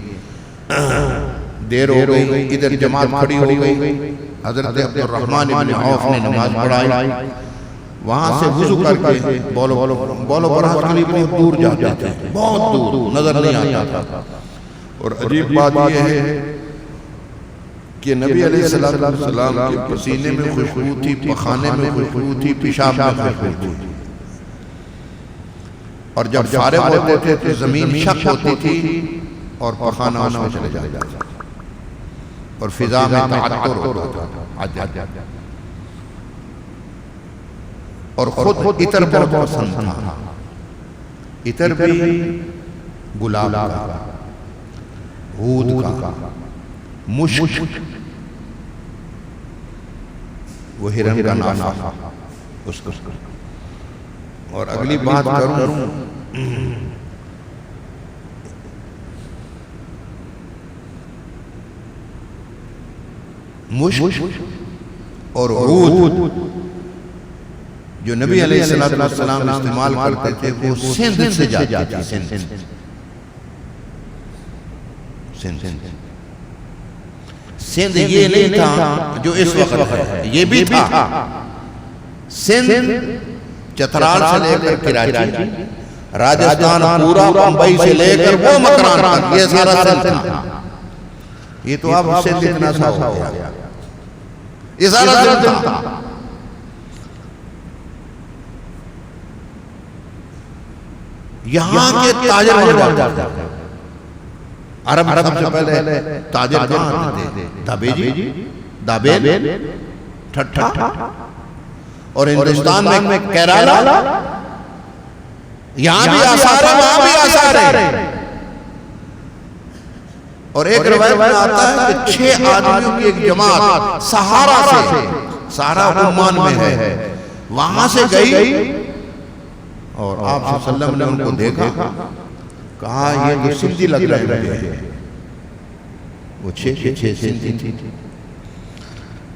دیر ہو گئی، ادھر جماعت کھڑی ہو گئی. حضرت عبدالرحمن ابن عوف نے نماز پڑھائی. وہاں سے وضو کر کے بولو براز کے لیے بہت دور جاتے تھے، بہت دور، نظر نہیں آتا تھا. اور عجیب بات یہ ہے کہ نبی علیہ السلام کے پسینے میں خوشبو تھی، پخانے میں خوشبو تھی، پیشاب میں خوشبو تھی. اور جب فارغ ہوتے تھے تو زمین شق ہوتی تھی اور پخانہ اس میں چلے جاتا تھا اور فضا میں تعطر ہوتا تھا. اور خود عطر بہت پسند تھا. عطر بھی گلاب کا، عود کا، مشک، وہ ہرن کا نافہ اس کو. اور اگلی بات کروں، مشک اور عود جو نبی علیہ السلام استعمال کرتے تھے وہ سندھ سے جاتی تھی. سندھ یہ نہیں تھا جو اس وقت ہے، یہ بھی تھا. سندھ چترال سے لے کر کراچی، راجستھان پورا، بمبئی سے لے کر وہ مکران تک، یہ سارا سندھ تھا. یہ تو آپ سندھ اتنا سا ہو گیا، یہ سارا سندھ تھا. یہاں کے تاجر وہاں جاتے تھے. عرب سے پہلے تاجر کہاں آتے تھے؟ دابیجی، دابیل، ٹھٹھا. اور ہندوستان میں کیرالا، یہاں بھی آثار ہے، وہاں بھی آثار ہے. اور ایک روایت میں آتا ہے کہ 6 آدمیوں کی ایک جماعت سہارا سے، سہارا عمان میں ہے، وہاں سے گئی اور آپ صلی اللہ علیہ وسلم نے ان کو دیکھا، کہا یہ تو سندھی لگ رہے ہیں. وہ 6 سندھی تھی.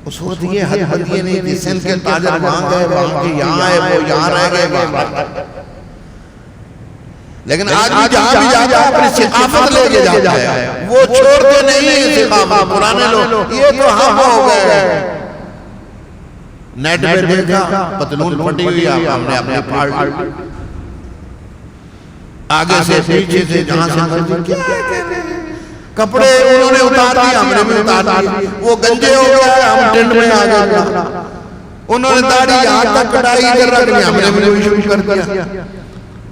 اس وقت یہ حد یہ نہیں تھی، سندھ کے تاجر وہاں گئے، وہاں کے یہاں آئے، وہ یہاں رہ گئے. لیکن آج بھی جہاں بھی جاتا ہے اپنی ثقافت لے کے جاتا ہے، وہ چھوڑتے نہیں ہیں ثقافت. پرانے لوگ یہ تو ہم ہو گئے. نیٹ پہ دیکھا پتلون پھٹی ہوئی، ہم نے اپنے پھاڑ لی، آگے سے پیچھے سے جہاں سے مرضی. کیا کپڑے انہوں نے اتار دیا، ہم نے بھی اتار دیا. وہ گنجے ہو گیا، ہم ٹرینڈ میں آ گئے. انہوں نے داڑھی یہاں تک کٹائی ادھر رکھ لیا، ہم نے بھی شروع کر دیا.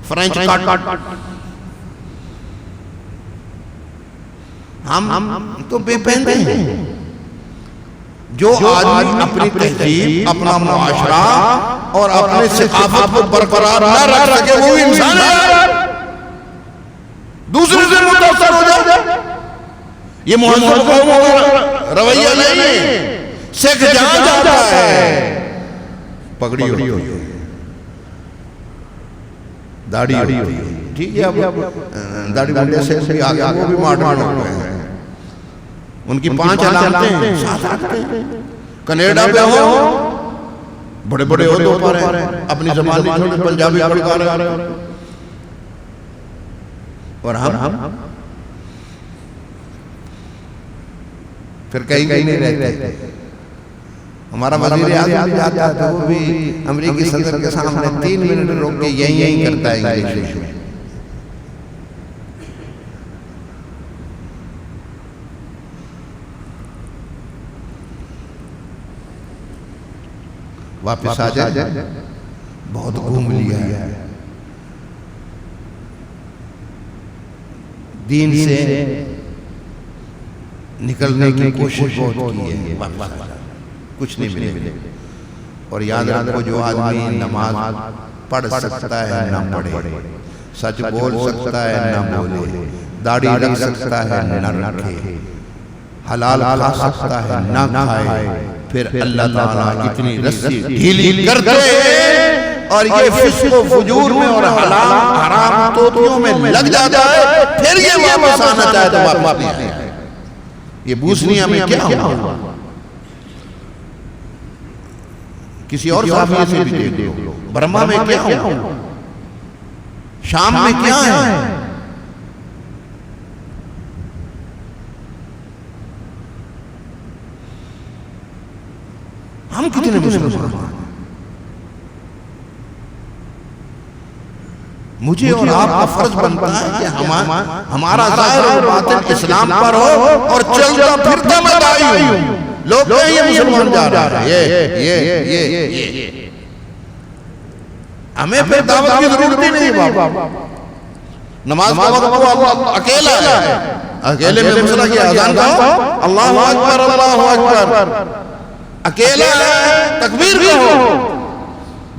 French cut. ہم تو بے پہنتے ہیں. جو آدمی اپنی تہذیب، اپنا معاشرہ اور اپنے ثقافت کو برقرار نہ رکھ سکے وہ انسان ہے، دوسرے سے متاثر ہو جائے. یہ مہذب قوموں کا رویہ نہیں ہے. سکھ جہاں جاتا ہے پگڑی ہوتی ہے، داڑھی ہوتی ہے، ٹھیک ہے، اب داڑھی بڑھنے سے بھی آگے وہ بھی ماڈرن ہو گئے ہیں، ان کی 5 علامتیں ہیں، ساتھ رکھتے ہیں۔ کینیڈا پہ ہو بڑے بڑے عہدوں پر ہیں، اپنی زبان نہیں چھوڑتے، پنجابی بڑکا رہے ہیں، اور ہم پھر کہیں نہیں رہتے۔ ہمارا وزیر اعظم بھی جاتا ہے تو وہ بھی امریکی صدر کے سامنے 3 منٹ روک کے یہی کرتا ہے انگلش میں۔ واپس آ جائے، بہت گھوم لیا ہے، دین سے نکلنے کی کوشش بہت کی ہے، واپس آ جائے، کچھ نہیں ملے۔ اور یاد رکھو جو آدمی نماز پڑھ سکتا ہے نہ پڑھے، سچ بول سکتا ہے نہ بولے، داڑھی رکھ سکتا ہے نہ رکھے، حلال کھا سکتا ہے نہ کھائے، پھر اللہ تعالیٰ اتنی رسی ڈھیلی کر دے اور یہ فسق و فجور میں اور حرام توتیوں میں لگ جاتا ہے، پھر یہ واپس آنا چاہے تو واپس نہیں آئے۔ یہ بوسنیا میں کیا ہوا؟ کسی اور صحابی سے بھی دیکھ لو، برما میں کیا ہوا، شام میں کیا ہے؟ ہم کتنے مسلمان ہیں؟ مجھے اور آپ کا فرض بنتا ہے کہ ہمارا ظاہر و باطن اسلام پر ہو اور چلتا پھرتا میں داعی ہوں۔ لوگ کہیں یہ مسلمان جا رہا ہے، یہ ہمیں پھر دعوت کی ضرورت ہی نہیں بابا۔ نماز کا وقت وہ اکیلا ہے، اکیلے میں مسئلہ کیا اذان کہو، اللہ اکبر اللہ اکبر، اکیلا ہے، تکبیر کہو،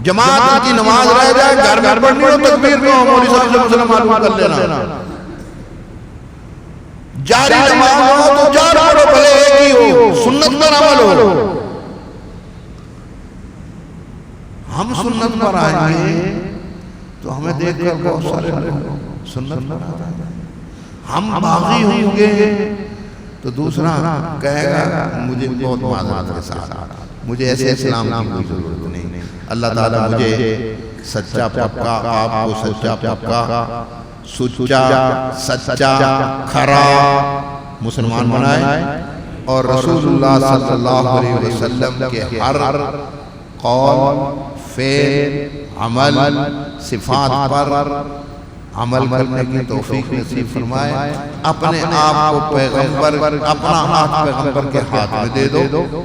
جماعت کی نماز رہ جائے، گھر میں پڑھنی ہو تکبیر کہو، مولوی صاحب سے مسئلہ معلوم کر لینا، جاری نماز ہو تو جار پڑھو، بھلے ایک ہی ہو، سنت پر عمل ہو۔ ہم سنت پر آئیں گے تو ہمیں دیکھ کر بہت سارے لوگ سنت پر آ جائیں گے، ہم باغی ہوں گے تو دوسرا کہے گا مجھے بہت معذرت کے ساتھ، مجھے ایسے اسلام کی کوئی ضرورت نہیں۔ اللہ تعالیٰ مجھے سچا پکا، آپ کو سچا پکا، سچا کھرا مسلمان بنائے، اور رسول اللہ صلی اللہ علیہ وسلم کے ہر قول، فعل، عمل، صفات پر عمل کرنے کی توفیق نصیب فرمائے۔ اپنے آپ کو پیغمبر، اپنا ہاتھ پیغمبر کے ہاتھ میں دے دو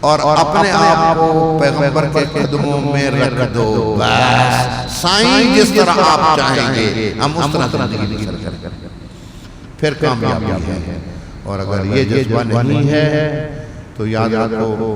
اور اپنے آپ کو پیغمبر کے قدموں میں رکھ دو، بس سائیں جس طرح آپ چاہیں گے ہم اس طرح زندگی بسر کریں، پھر کامیابی ہے۔ اور اگر یہ جذبہ نہیں ہے تو یاد رکھو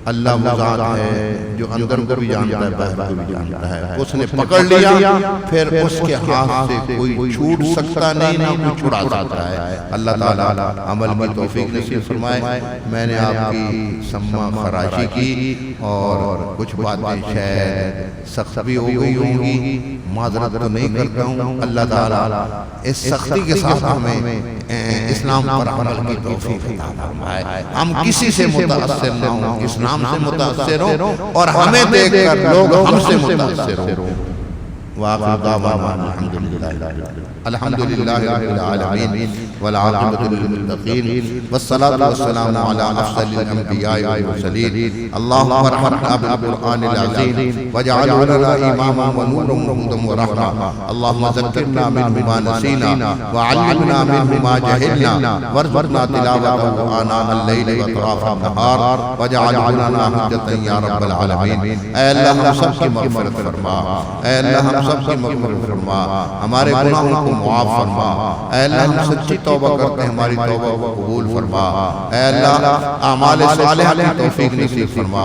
اللہ وہ ذات ہے جو اندر کو بھی جانتا ہے، باہر کو بھی جانتا ہے، اس نے پکڑ لیا پھر اس کے ہاتھ سے کوئی چھوٹ سکتا نہیں، نہ کوئی چھڑا سکتا ہے۔ اللہ تعالیٰ عمل کی توفیق نصیب فرمائے۔ میں نے آپ کی سماع خراشی کی اور کچھ باتیں شاید سخت بھی ہو گئی ہوں گی، معذرت تو نہیں کرتا ہوں۔ اللہ تعالیٰ اس سختی کے ساتھ ہمیں اسلام پر عمل کی توفیق عطا فرمائے، ہم کسی سے متاثر نہ ہوں، اسلام سے متاثر ہوں اور ہمیں دیکھ کر لوگ ہم سے متاثر ہوں۔ وآخر دعوانا الحمد للہ رب العالمین والعاقبۃ للمتقین والصلاة والسلام علی افضل الانبیاء والمرسلین۔ اللہم ارحمنا بالقرآن العظیم واجعلہ لنا اماما ونورا وہدی ورحمۃ۔ اللہم ذکرنا منہ ما نسینا وعلمنا منہ ما جہلنا وارزقنا تلاوتہ آناء اللیل واطراف النہار واجعلہ لنا حجۃ یا رب العالمین۔ اے اللہ ہم سب کی مغفرت فرما، اے اللہ ہم سب کی مغفرت فرما، ہمارے گناہوں کو معاف فرما۔ اے اللہ ہم سچی توبہ کرتے ہیں، ہماری توبہ کو قبول فرما۔ اے اللہ اعمال صالحہ کی توفیق نصیب فرما،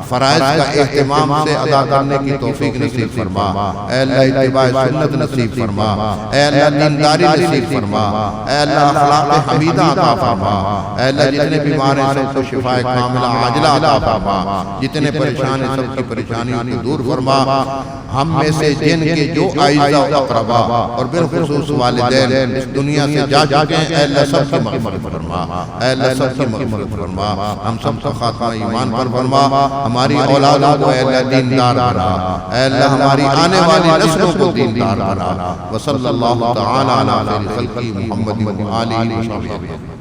فرائض کا اہتمام سے ادا کرنے کی توفیق نصیب فرما۔ اے اللہ اتباع سنت نصیب فرما، اے اللہ دینداری نصیب فرما، اے اللہ اخلاق حمیدہ عطا فرما۔ اے اللہ جتنے بیمار ہیں سب کو شفاء کاملہ عاجلہ عطا فرما، جتنے پریشان ہیں سب کی پریشانیوں کو دور فرما۔ ہم میں سے جن کے جو اعزاء و اقربا اور بالخصوص والدین اس دنیا سے جا چکے ہیں، اے اللہ سب کی مغفرت فرما، اے اللہ سب کی مغفرت فرما۔ ہم سب کا خاتمہ ایمان پر فرما، ہماری اولادوں کو اے اللہ دیندار بنا، اے اللہ ہماری آنے والی نسلوں کو دیندار بنا۔ وصلی اللہ تعالی علی خیر خلقہ محمد و آلہ وصحبہ۔